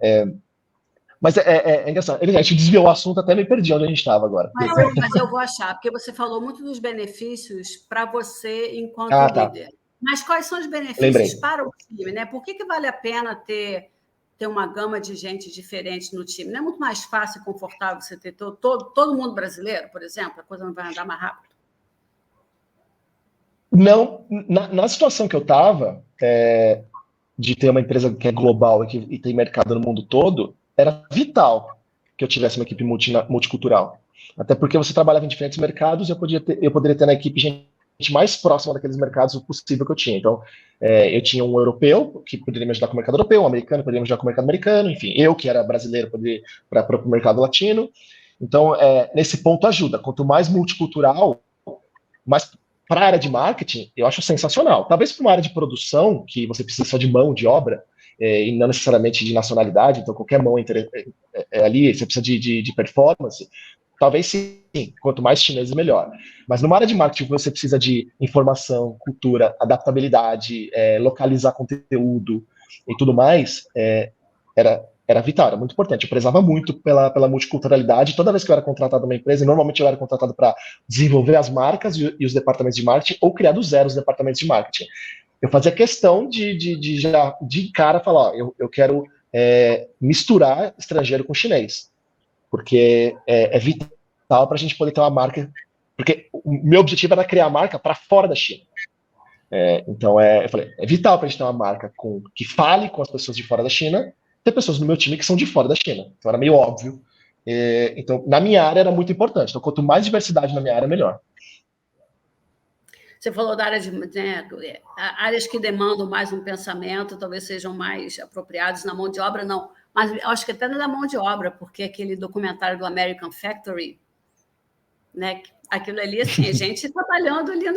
engraçado. A gente desviou o assunto, até me perdi onde a gente estava agora. Mas eu vou achar, porque você falou muito dos benefícios para você enquanto líder. Mas quais são os benefícios para o time, né? Por que vale a pena ter uma gama de gente diferente no time? Não é muito mais fácil e confortável você ter todo mundo brasileiro, por exemplo? A coisa não vai andar mais rápido? Não, na situação que eu estava, de ter uma empresa que é global e tem mercado no mundo todo, era vital que eu tivesse uma equipe multicultural. Até porque você trabalhava em diferentes mercados e eu poderia ter na equipe gente mais próxima daqueles mercados o possível que eu tinha. Então, eu tinha um europeu que poderia me ajudar com o mercado europeu, um americano que poderia me ajudar com o mercado americano, enfim, eu que era brasileiro poderia para o mercado latino. Então, nesse ponto ajuda. Quanto mais multicultural, mais para a área de marketing, eu acho sensacional. Talvez para uma área de produção, que você precisa só de mão de obra, e não necessariamente de nacionalidade, então qualquer mão ali, você precisa de performance, talvez sim, quanto mais chineses, melhor. Mas numa área de marketing, você precisa de informação, cultura, adaptabilidade, localizar conteúdo e tudo mais, era vital, era muito importante. Eu prezava muito pela multiculturalidade. Toda vez que eu era contratado numa empresa, normalmente eu era contratado para desenvolver as marcas e os departamentos de marketing, ou criar do zero os departamentos de marketing. Eu fazia questão de já de cara falar, ó, eu quero misturar estrangeiro com chinês, porque é vital para a gente poder ter uma marca, porque o meu objetivo era criar a marca para fora da China. Então, eu falei, é vital para a gente ter uma marca que fale com as pessoas de fora da China, ter pessoas no meu time que são de fora da China. Então, era meio óbvio. Então, na minha área, era muito importante. Então, quanto mais diversidade na minha área, melhor. Você falou da área de áreas que demandam mais um pensamento, talvez sejam mais apropriados na mão de obra, não. Mas eu acho que até na mão de obra, porque aquele documentário do American Factory, né? Aquilo ali, assim, a gente trabalhando ali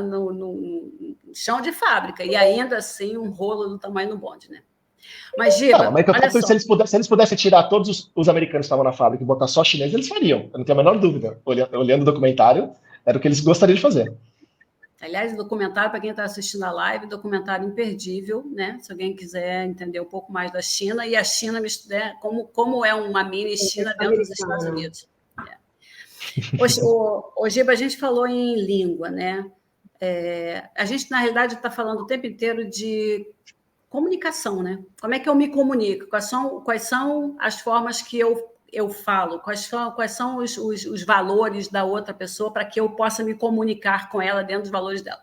no chão de fábrica, e ainda assim um rolo do tamanho do bonde, né? Mas, Giba, olha só. Se eles pudessem tirar todos os americanos que estavam na fábrica e botar só chineses, eles fariam. Eu não tenho a menor dúvida. Olhando o documentário, era o que eles gostariam de fazer. Aliás, o documentário, para quem está assistindo a live, documentário imperdível, né? Se alguém quiser entender um pouco mais da China, e a China, né? como é uma mini China dentro dos Estados Unidos. Ô, Giba, a gente falou em língua, né? A gente, na realidade, está falando o tempo inteiro de comunicação, né? Como é que eu me comunico? Quais são as formas que eu falo? Quais são os valores da outra pessoa para que eu possa me comunicar com ela dentro dos valores dela?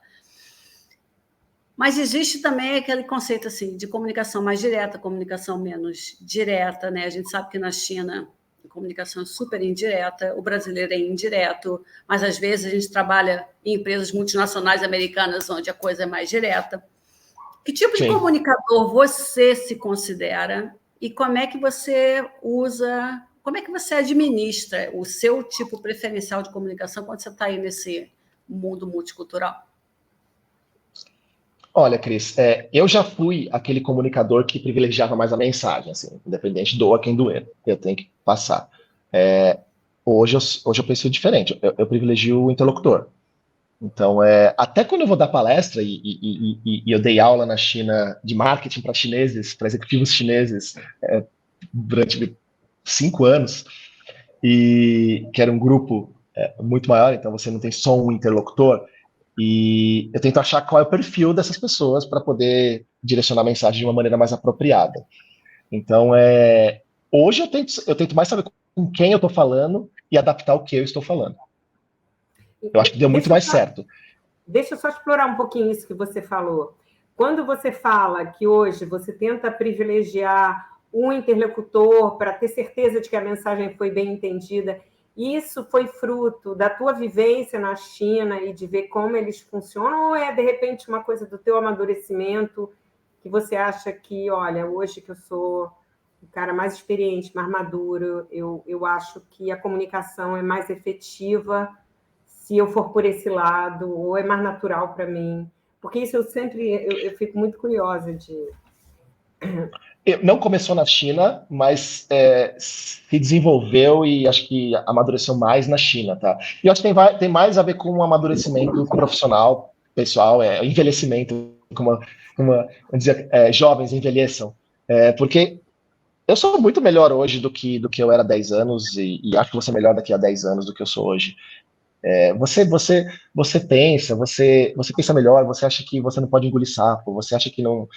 Mas existe também aquele conceito assim de comunicação mais direta, comunicação menos direta, né? A gente sabe que na China a comunicação é super indireta, o brasileiro é indireto, mas às vezes a gente trabalha em empresas multinacionais americanas onde a coisa é mais direta. Que tipo de comunicador você se considera e como é que você usa, como é que você administra o seu tipo preferencial de comunicação quando você está aí nesse mundo multicultural? Olha, Cris, eu já fui aquele comunicador que privilegiava mais a mensagem, assim, independente, doa quem doer, eu tenho que passar. Hoje eu penso diferente, eu privilegio o interlocutor. Então, até quando eu vou dar palestra, e eu dei aula na China de marketing para chineses, para executivos chineses, durante 5 anos, e que era um grupo muito maior, então você não tem só um interlocutor, e eu tento achar qual é o perfil dessas pessoas para poder direcionar a mensagem de uma maneira mais apropriada. Então, hoje eu tento mais saber com quem eu estou falando e adaptar o que eu estou falando. Eu acho que deu muito mais certo. Deixa eu só explorar um pouquinho isso que você falou. Quando você fala que hoje você tenta privilegiar um interlocutor para ter certeza de que a mensagem foi bem entendida, isso foi fruto da tua vivência na China e de ver como eles funcionam, ou é, de repente, uma coisa do teu amadurecimento que você acha que, olha, hoje que eu sou o cara mais experiente, mais maduro, eu acho que a comunicação é mais efetiva se eu for por esse lado, ou é mais natural para mim? Porque isso eu fico muito curiosa de... Não começou na China, mas se desenvolveu e acho que amadureceu mais na China, tá? E eu acho que tem mais a ver com um amadurecimento profissional, pessoal, envelhecimento, como vamos dizer, jovens envelheçam. Porque eu sou muito melhor hoje do que eu era há 10 anos e acho que vou ser melhor daqui a 10 anos do que eu sou hoje. Você pensa melhor, você acha que você não pode engolir sapo, você acha que não,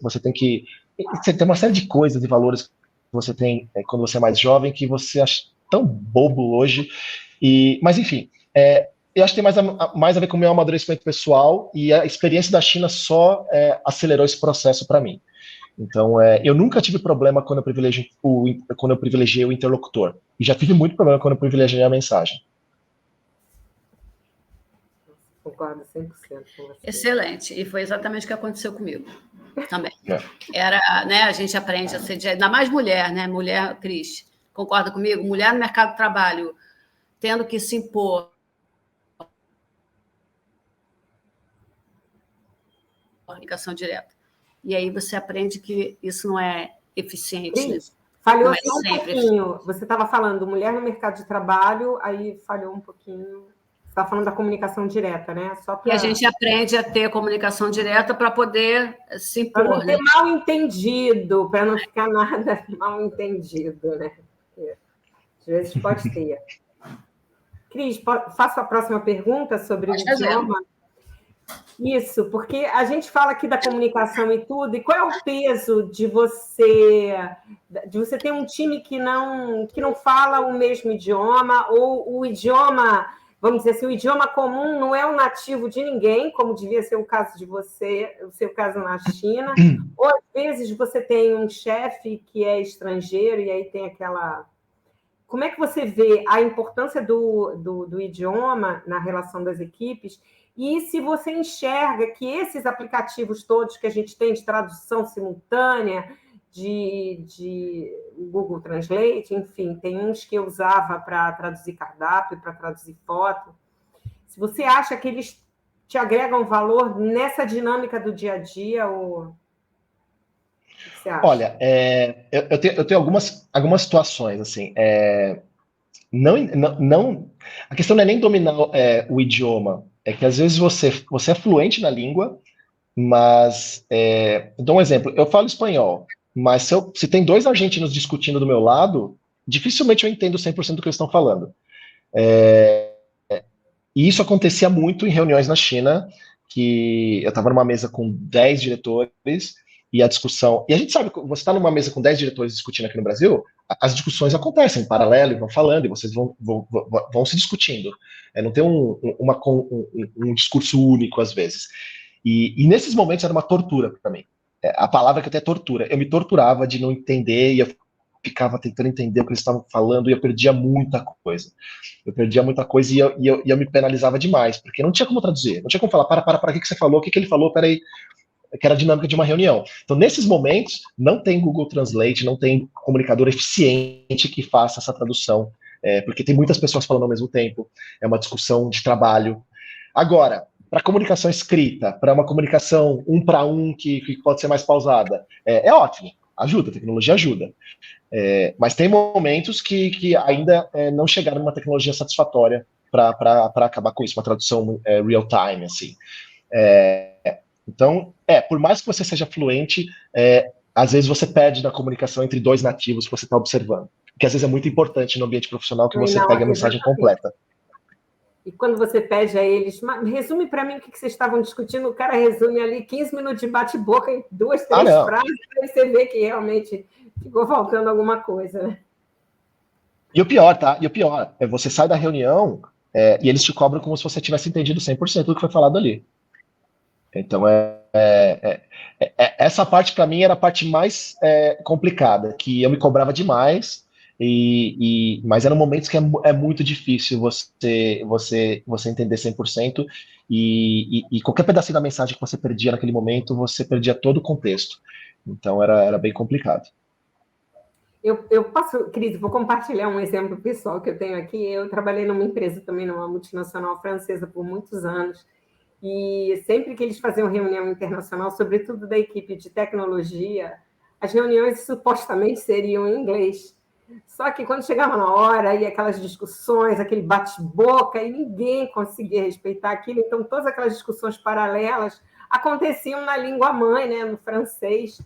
você tem que, você tem uma série de coisas e valores que você tem quando você é mais jovem que você acha tão bobo hoje, mas enfim, eu acho que tem mais a ver com o meu amadurecimento pessoal, e a experiência da China só acelerou esse processo para mim. Então, eu nunca tive problema quando eu privilegiei o interlocutor, e já tive muito problema quando eu privilegiei a mensagem. Concordo 100% com você. Excelente, e foi exatamente o que aconteceu comigo também. Né, a gente aprende a ser, ainda mais mulher, né? Mulher, Cris, concorda comigo? Mulher no mercado de trabalho, tendo que se impor comunicação direta. E aí você aprende que isso não é eficiente. Cris, falhou não é só um sempre pouquinho. Você estava falando mulher no mercado de trabalho, aí falhou um pouquinho. Você estava falando da comunicação direta, né? E a gente aprende a ter comunicação direta para poder se impor. Para não ter mal entendido, para não ficar nada mal entendido, né? Às vezes pode ter. Cris, faço a próxima pergunta sobre o idioma. Isso, porque a gente fala aqui da comunicação e tudo, e qual é o peso de você ter um time que não fala o mesmo idioma, ou o idioma, vamos dizer assim, o idioma comum não é o nativo de ninguém, como devia ser o caso de você, o seu caso na China, ou às vezes você tem um chefe que é estrangeiro, e aí tem aquela... Como é que você vê a importância do idioma na relação das equipes? E se você enxerga que esses aplicativos todos que a gente tem de tradução simultânea, de Google Translate, enfim, tem uns que eu usava para traduzir cardápio, para traduzir foto, se você acha que eles te agregam valor nessa dinâmica do dia a dia, ou... o que você acha? Olha, eu tenho algumas situações, assim, a questão não é nem dominar o idioma, é que às vezes você é fluente na língua, mas, dou um exemplo, eu falo espanhol, mas se tem dois argentinos discutindo do meu lado, dificilmente eu entendo 100% do que eles estão falando. E isso acontecia muito em reuniões na China, que eu estava numa mesa com 10 diretores, e a discussão... E a gente sabe, você está numa mesa com 10 diretores discutindo aqui no Brasil, as discussões acontecem em paralelo, e vão falando, e vocês vão se discutindo. Não tem um discurso único, às vezes. E nesses momentos era uma tortura para mim. A palavra que até é tortura. Eu me torturava de não entender, e eu ficava tentando entender o que eles estavam falando, e eu perdia muita coisa. E eu me penalizava demais, porque não tinha como traduzir. Não tinha como falar, para, o que você falou? O que ele falou? Peraí. Que era a dinâmica de uma reunião. Então, nesses momentos, não tem Google Translate, não tem comunicador eficiente que faça essa tradução, porque tem muitas pessoas falando ao mesmo tempo, é uma discussão de trabalho. Agora, para comunicação escrita, para uma comunicação um para um que pode ser mais pausada, é ótimo, ajuda, a tecnologia ajuda. Mas tem momentos que ainda não chegaram numa tecnologia satisfatória para acabar com isso, uma tradução real time, assim. Então, por mais que você seja fluente, às vezes você perde na comunicação entre dois nativos que você está observando. Porque às vezes é muito importante no ambiente profissional que você pegue a mensagem completa. E quando você pede a eles, resume para mim o que vocês estavam discutindo, o cara resume ali 15 minutos de bate-boca em 2, 3 frases, aí você vê que realmente ficou faltando alguma coisa, né? E o pior, tá? Você sai da reunião e eles te cobram como se você tivesse entendido 100% do que foi falado ali. Então, essa parte, para mim, era a parte mais complicada, que eu me cobrava demais, mas eram momentos que é muito difícil você entender 100%, e qualquer pedacinho da mensagem que você perdia naquele momento, você perdia todo o contexto. Então, era bem complicado. Eu posso, Cris, vou compartilhar um exemplo pessoal que eu tenho aqui. Eu trabalhei numa empresa também, numa multinacional francesa, por muitos anos, e sempre que eles faziam reunião internacional, sobretudo da equipe de tecnologia, as reuniões supostamente seriam em inglês. Só que quando chegava na hora, e aquelas discussões, aquele bate-boca, e ninguém conseguia respeitar aquilo, então todas aquelas discussões paralelas aconteciam na língua mãe, né, no francês,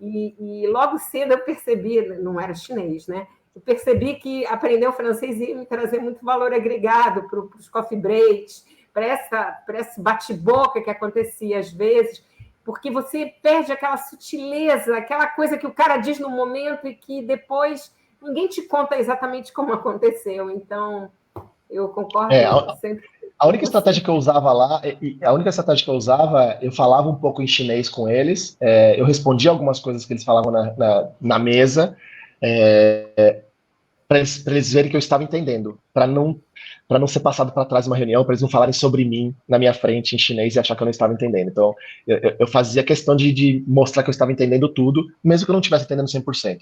e logo cedo eu percebi, não era chinês, né? Eu percebi que aprender o francês ia me trazer muito valor agregado para os coffee breaks, para esse bate-boca que acontecia às vezes, porque você perde aquela sutileza, aquela coisa que o cara diz no momento e que depois ninguém te conta exatamente como aconteceu. Então, eu concordo sempre. A única estratégia que eu usava lá, eu falava um pouco em chinês com eles, eu respondia algumas coisas que eles falavam na mesa, para eles verem que eu estava entendendo, para não ser passado para trás numa reunião, para eles não falarem sobre mim na minha frente em chinês e achar que eu não estava entendendo. Então, eu fazia questão de mostrar que eu estava entendendo tudo, mesmo que eu não estivesse entendendo 100%.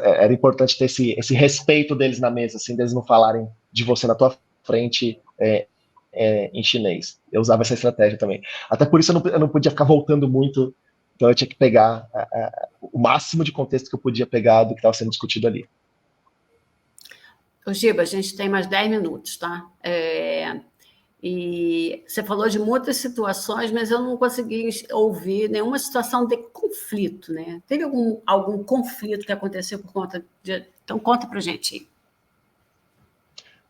Era importante ter esse respeito deles na mesa, assim, deles não falarem de você na tua frente em chinês. Eu usava essa estratégia também. Até por isso eu não podia ficar voltando muito, então eu tinha que pegar o máximo de contexto que eu podia pegar do que estava sendo discutido ali. Ô, Giba, a gente tem mais 10 minutos, tá? E você falou de muitas situações, mas eu não consegui ouvir nenhuma situação de conflito, né? Teve algum conflito que aconteceu por conta de... Então, conta pra gente aí.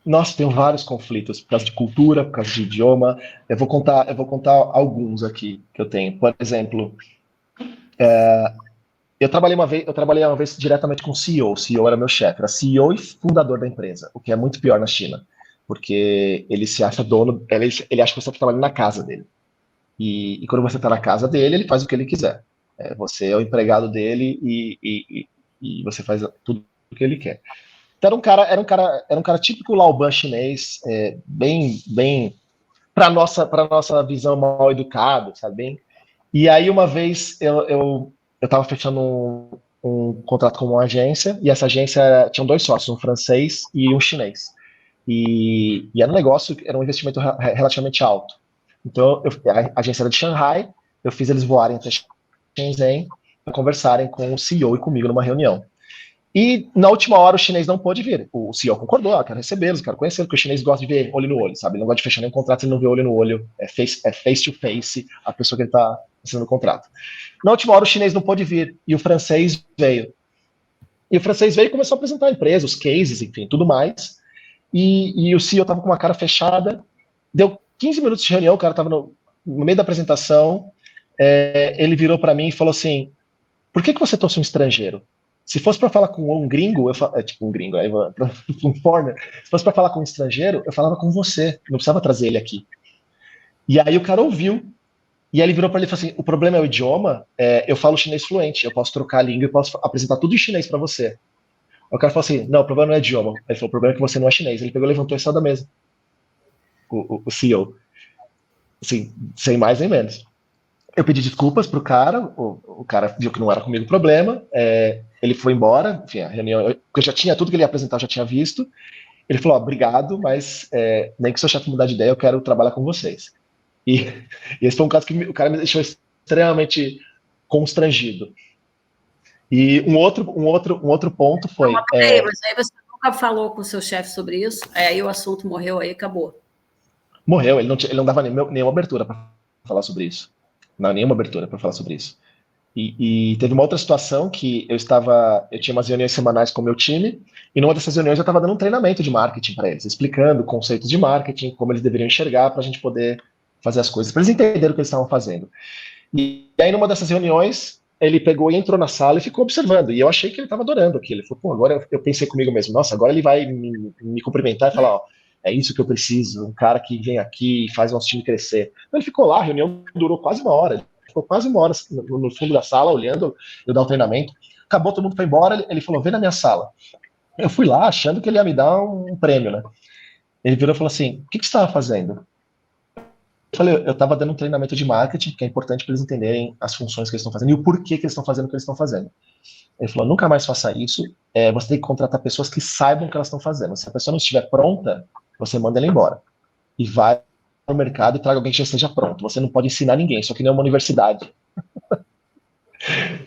Nossa, tenho vários conflitos, por causa de cultura, por causa de idioma. Eu vou contar alguns aqui que eu tenho. Por exemplo, eu trabalhei uma vez diretamente com o CEO. O CEO era meu chefe, era CEO e fundador da empresa, o que é muito pior na China, porque ele se acha dono, ele acha que você está trabalhando na casa dele. E quando você está na casa dele, ele faz o que ele quiser. Você é o empregado dele e você faz tudo o que ele quer. Então era um cara típico Laoban chinês, bem para nossa visão mal educado, sabe? E aí uma vez eu estava fechando um contrato com uma agência e essa agência tinha 2 sócios, um francês e um chinês. E era um negócio, era um investimento relativamente alto. Então a agência era de Shanghai, eu fiz eles voarem até Shenzhen para conversarem com o CEO e comigo numa reunião. E na última hora o chinês não pôde vir. O CEO concordou, quero recebê-los, quero conhecê-los, porque o chinês gosta de ver olho no olho, sabe? Ele não gosta de fechar nenhum contrato se ele não vê olho no olho, é face to face a pessoa que ele está assinando o contrato. Na última hora o chinês não pôde vir e o francês veio. E o francês veio e começou a apresentar a empresa, os cases, enfim, tudo mais. E o CEO estava com uma cara fechada. Deu 15 minutos de reunião, o cara estava no meio da apresentação. Ele virou para mim e falou assim: por que você trouxe um estrangeiro? Se fosse para falar com um gringo, tipo um gringo, um foreigner, se fosse para falar com um estrangeiro, eu falava com você, não precisava trazer ele aqui. E aí o cara ouviu, e aí ele virou para ele e falou assim: o problema é o idioma, eu falo chinês fluente, eu posso trocar a língua e posso apresentar tudo em chinês para você. Aí o cara falou assim: não, o problema não é idioma. Ele falou: o problema é que você não é chinês. Ele pegou, levantou e saiu da mesa. O CEO. Assim, sem mais nem menos. Eu pedi desculpas pro cara, o cara viu que não era comigo o problema, ele foi embora, enfim, a reunião, eu já tinha tudo que ele ia apresentar, eu já tinha visto. Ele falou: obrigado, mas nem que seu chefe mudar de ideia, eu quero trabalhar com vocês. E esse foi um caso que o cara me deixou extremamente constrangido. E um outro ponto foi... mas aí você nunca falou com o seu chefe sobre isso? Aí o assunto morreu, aí acabou. Morreu, ele não dava nenhuma abertura para falar sobre isso. Não, nenhuma abertura para falar sobre isso. E teve uma outra situação que eu tinha umas reuniões semanais com o meu time, e numa dessas reuniões eu estava dando um treinamento de marketing para eles, explicando conceitos de marketing, como eles deveriam enxergar para a gente poder fazer as coisas, para eles entenderem o que eles estavam fazendo. E aí numa dessas reuniões, ele pegou e entrou na sala e ficou observando, e eu achei que ele estava adorando aquilo. Ele falou: pô, agora eu pensei comigo mesmo, nossa, agora ele vai me cumprimentar e falar: ó, é isso que eu preciso, um cara que vem aqui e faz nosso time crescer. Então ele ficou lá, a reunião durou quase uma hora, ficou quase uma hora no fundo da sala, olhando eu dar o treinamento. Acabou, todo mundo foi embora, ele falou: vem na minha sala. Eu fui lá achando que ele ia me dar um prêmio, né? Ele virou e falou assim: o que você estava fazendo? Eu falei: eu estava dando um treinamento de marketing, que é importante para eles entenderem as funções que eles estão fazendo e o porquê que eles estão fazendo o que eles estão fazendo. Ele falou: nunca mais faça isso, você tem que contratar pessoas que saibam o que elas estão fazendo. Se a pessoa não estiver pronta, você manda ela embora. E vai no mercado e traga alguém que já esteja pronto. Você não pode ensinar ninguém, só que nem uma universidade. O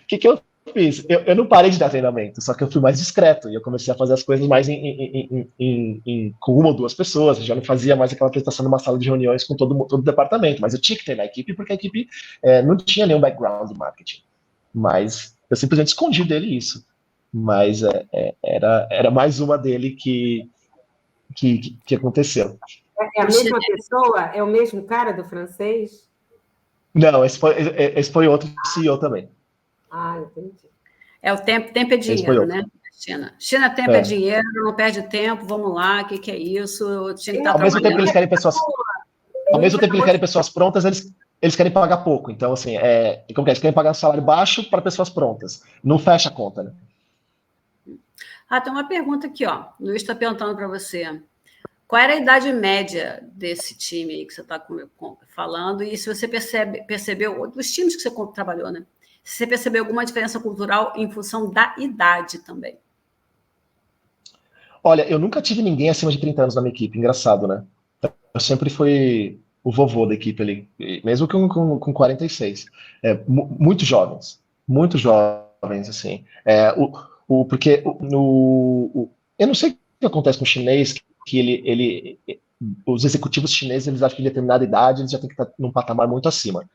que eu fiz? Eu não parei de dar treinamento, só que eu fui mais discreto e eu comecei a fazer as coisas mais com uma ou duas pessoas. Eu já não fazia mais aquela apresentação numa sala de reuniões com todo o departamento, mas eu tinha que treinar a equipe porque a equipe não tinha nenhum background de marketing. Mas eu simplesmente escondi dele isso. Mas era mais uma dele que aconteceu. É a mesma pessoa? É o mesmo cara do francês? Não, esse foi outro CEO também. Ah, entendi. O tempo é dinheiro, né? China, tempo é dinheiro, não perde tempo, vamos lá, o que é isso? Ao mesmo tempo que eles querem pessoas prontas, eles querem pagar pouco. Então, assim, como que eles querem pagar um salário baixo para pessoas prontas. Não fecha a conta, né? Tem uma pergunta aqui, ó. O Luiz está perguntando para você. Qual era a idade média desse time aí que você está falando? E se você percebeu, dos times que você trabalhou, né? Se você percebeu alguma diferença cultural em função da idade também? Olha, eu nunca tive ninguém acima de 30 anos na minha equipe. Engraçado, né? eu sempre fui o vovô da equipe ali, mesmo com 46. Muito jovens, assim. Porque eu não sei o que acontece com o chinês, que os executivos chineses, eles acham que em determinada idade eles já têm que estar num patamar muito acima.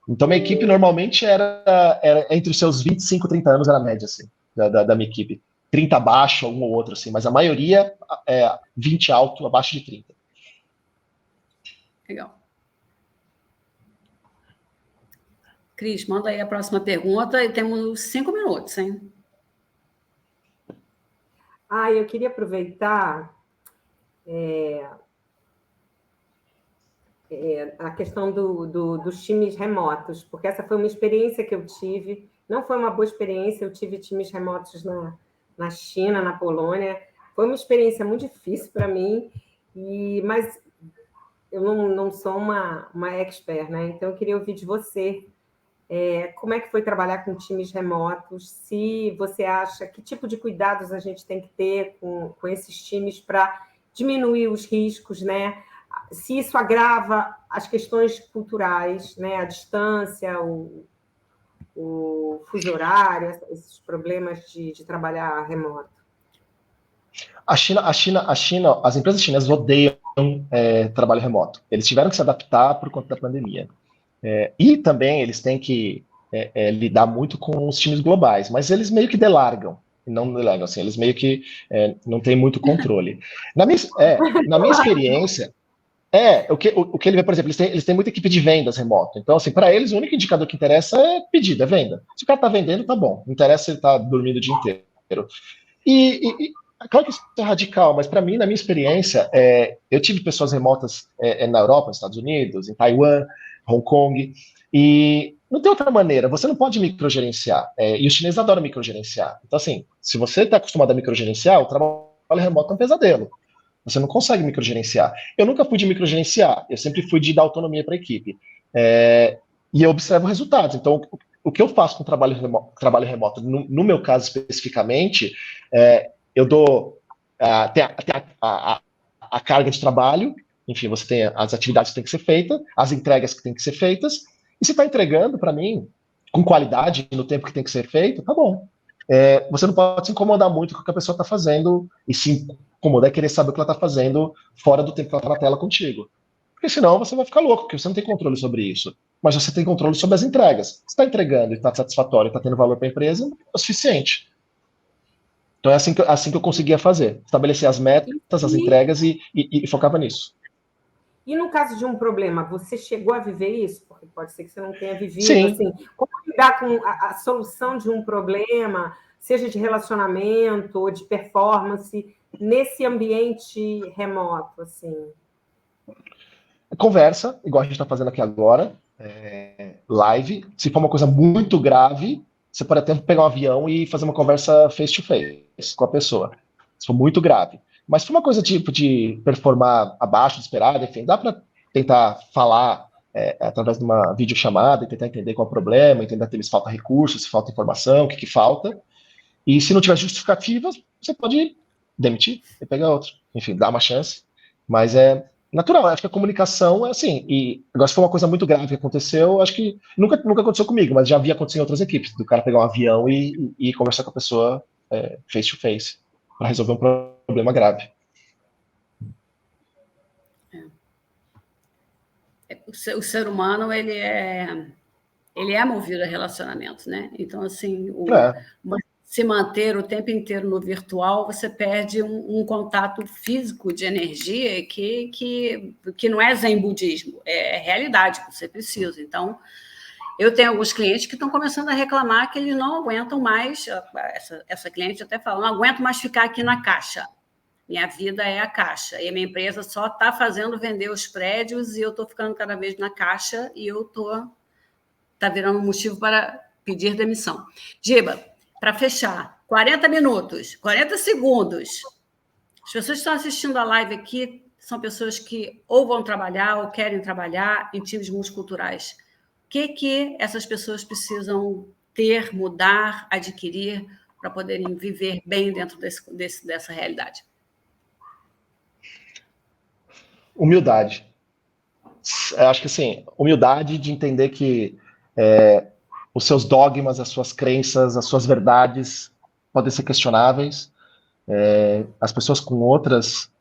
Então, minha equipe normalmente era entre os seus 25 e 30 anos, era a média, assim, da minha equipe. 30 abaixo, um ou outro, assim, mas a maioria 20 alto, abaixo de 30. Legal. Cris, manda aí a próxima pergunta e temos 5 minutos, hein? Eu queria aproveitar a questão dos times remotos, porque essa foi uma experiência que eu tive. Não foi uma boa experiência, eu tive times remotos na China, na Polônia. Foi uma experiência muito difícil para mim, mas eu não sou uma expert, né? Então, eu queria ouvir de você como é que foi trabalhar com times remotos, se você acha, que tipo de cuidados a gente tem que ter com esses times para diminuir os riscos, né? Se isso agrava as questões culturais, né? A distância, o fuso horário, esses problemas de trabalhar remoto. A China, as empresas chinesas odeiam trabalho remoto. Eles tiveram que se adaptar por conta da pandemia. E também eles têm que lidar muito com os times globais, mas eles meio que delargam, não delegam, assim, eles meio que não têm muito controle. Na minha experiência, o que ele vê, por exemplo, eles têm muita equipe de vendas remoto. Então, assim, para eles, o único indicador que interessa é pedido, é venda. Se o cara está vendendo, tá bom. Não interessa se ele está dormindo o dia inteiro. Claro que isso é radical, mas para mim, na minha experiência, eu tive pessoas remotas na Europa, nos Estados Unidos, em Taiwan, Hong Kong, e não tem outra maneira, você não pode microgerenciar, e os chineses adoram microgerenciar. Então, assim, se você está acostumado a microgerenciar, o trabalho remoto é um pesadelo. Você não consegue microgerenciar. Eu nunca fui de microgerenciar, eu sempre fui de dar autonomia para a equipe. E eu observo resultados. Então, o que eu faço com trabalho remoto, no meu caso especificamente, eu dou a carga de trabalho, enfim, você tem as atividades que têm que ser feitas, as entregas que têm que ser feitas, e se está entregando para mim com qualidade no tempo que tem que ser feito, tá bom. Você não pode se incomodar muito com o que a pessoa está fazendo e se incomodar e querer saber o que ela está fazendo fora do tempo que ela está na tela contigo. Porque senão você vai ficar louco, porque você não tem controle sobre isso. Mas você tem controle sobre as entregas. Se está entregando e está satisfatório, está tendo valor para a empresa, é o suficiente. Então é assim que eu conseguia fazer. Estabelecer as metas, as entregas e focava nisso. E no caso de um problema, você chegou a viver isso? Porque pode ser que você não tenha vivido. Sim. Assim, como lidar com a solução de um problema, seja de relacionamento ou de performance, nesse ambiente remoto? Assim? Conversa, igual a gente está fazendo aqui agora, live. Se for uma coisa muito grave, você pode até pegar um avião e fazer uma conversa face-to-face com a pessoa. Se for muito grave. Mas se for uma coisa tipo de performar abaixo do esperado, enfim, dá para tentar falar através de uma videochamada e tentar entender qual é o problema, entender se falta recurso, se falta informação, o que falta. E se não tiver justificativa, você pode demitir e pegar outro. Enfim, dá uma chance. Mas é natural, acho que a comunicação é assim. E agora, se for uma coisa muito grave que aconteceu, acho que nunca aconteceu comigo, mas já havia acontecido em outras equipes, do cara pegar um avião e conversar com a pessoa face to face para resolver um problema grave. O ser humano, ele é movido a relacionamentos, né? Então, assim, se manter o tempo inteiro no virtual, você perde um contato físico de energia que não é zen budismo, é realidade que você precisa. Então, eu tenho alguns clientes que estão começando a reclamar que eles não aguentam mais, essa cliente até fala, não aguento mais ficar aqui na caixa. Minha vida é a caixa, e a minha empresa só está fazendo vender os prédios e eu estou ficando cada vez na caixa e está virando um motivo para pedir demissão. Giba, para fechar, 40 minutos, 40 segundos. As pessoas que estão assistindo a live aqui são pessoas que ou vão trabalhar ou querem trabalhar em times multiculturais. O que essas pessoas precisam ter, mudar, adquirir para poderem viver bem dentro dessa realidade? Humildade. Eu acho que, assim, humildade de entender que os seus dogmas, as suas crenças, as suas verdades podem ser questionáveis. As pessoas com outros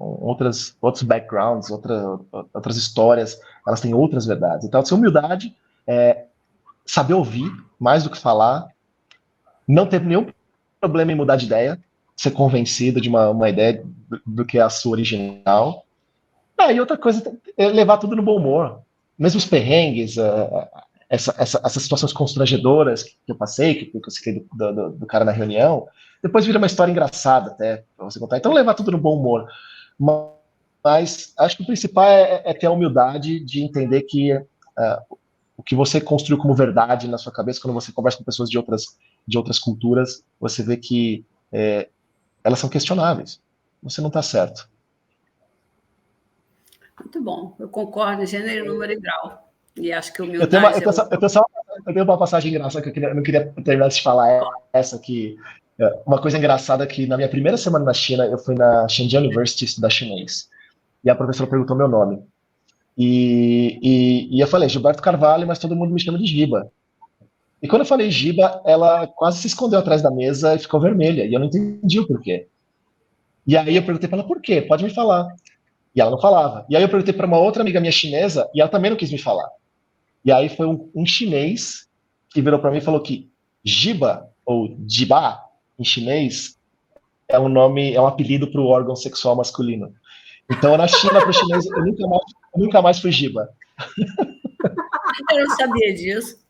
backgrounds, outras histórias, elas têm outras verdades. Então, assim, humildade, saber ouvir mais do que falar, não ter nenhum problema em mudar de ideia, ser convencido de uma ideia do que é a sua original. E outra coisa é levar tudo no bom humor. Mesmo os perrengues, essas situações constrangedoras que eu passei, que eu citei do cara na reunião, depois vira uma história engraçada até para você contar. Então, levar tudo no bom humor. Mas acho que o principal é ter a humildade de entender que o que você construiu como verdade na sua cabeça, quando você conversa com pessoas de outras culturas, você vê que elas são questionáveis. Você não está certo. Muito bom. Eu concordo em gênero, número e grau. E acho que humildade... Eu tenho uma passagem engraçada que eu não queria terminar de falar. Essa aqui. Uma coisa engraçada que na minha primeira semana na China, eu fui na Shenzhen University estudar chinês. E a professora perguntou meu nome. E eu falei, Gilberto Carvalho, mas todo mundo me chama de Giba. E quando eu falei Giba, ela quase se escondeu atrás da mesa e ficou vermelha. E eu não entendi o porquê. E aí eu perguntei para ela, por quê? Pode me falar. E ela não falava. E aí eu perguntei para uma outra amiga minha chinesa e ela também não quis me falar. E aí foi um chinês que virou para mim e falou que Jiba, ou Jiba, em chinês, é um apelido para o órgão sexual masculino. Então, na China, para o chinês, eu nunca mais fui Jiba. Eu não sabia disso.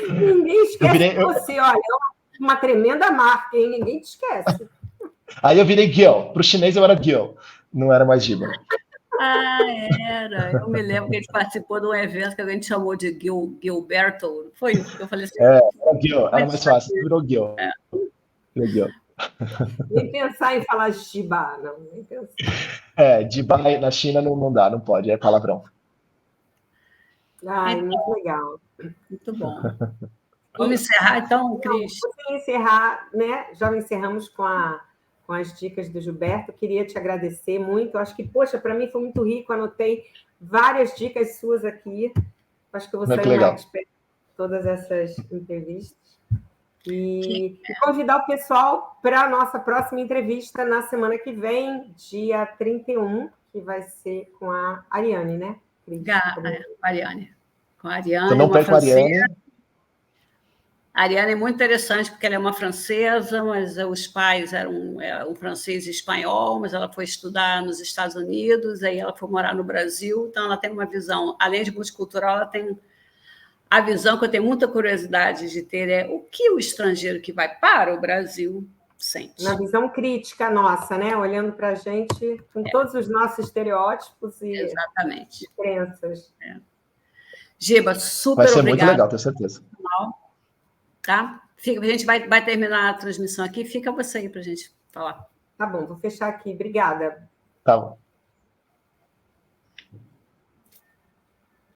Ninguém esquece você, olha, é uma tremenda marca, hein? Ninguém te esquece. Aí eu virei Gil. Para o chinês eu era Gil, não era mais Jiba. Era. Eu me lembro que a gente participou de um evento que a gente chamou de Gilberto. Foi isso que eu falei assim. Era Gil, era mais fácil. Virou Gil. Virou Gil. Nem pensar em falar Jiba, não. Nem pensar. Jiba na China não dá, não pode, é palavrão. Muito legal. Muito bom. Vamos encerrar, então, Cris? Vamos encerrar, né? Já encerramos com as dicas do Gilberto. Queria te agradecer muito. Acho que, poxa, para mim foi muito rico. Anotei várias dicas suas aqui. Acho que eu vou sair um expert de todas essas entrevistas. E convidar o pessoal para a nossa próxima entrevista na semana que vem, dia 31, que vai ser com a Ariane, né? Ariane. Com a Ariane. Eu não perco a Ariane. A Ariane é muito interessante, porque ela é uma francesa, mas os pais eram um francês e espanhol, mas ela foi estudar nos Estados Unidos, aí ela foi morar no Brasil, então ela tem uma visão, além de multicultural, ela tem a visão que eu tenho muita curiosidade de ter, o que o estrangeiro que vai para o Brasil sente. Na visão crítica nossa, né? Olhando para a gente com todos os nossos estereótipos e crenças. Giba, super obrigada. Vai ser muito legal, tenho certeza. Tá? A gente vai terminar a transmissão aqui. Fica você aí para a gente falar. Tá bom, vou fechar aqui. Obrigada. Tá bom.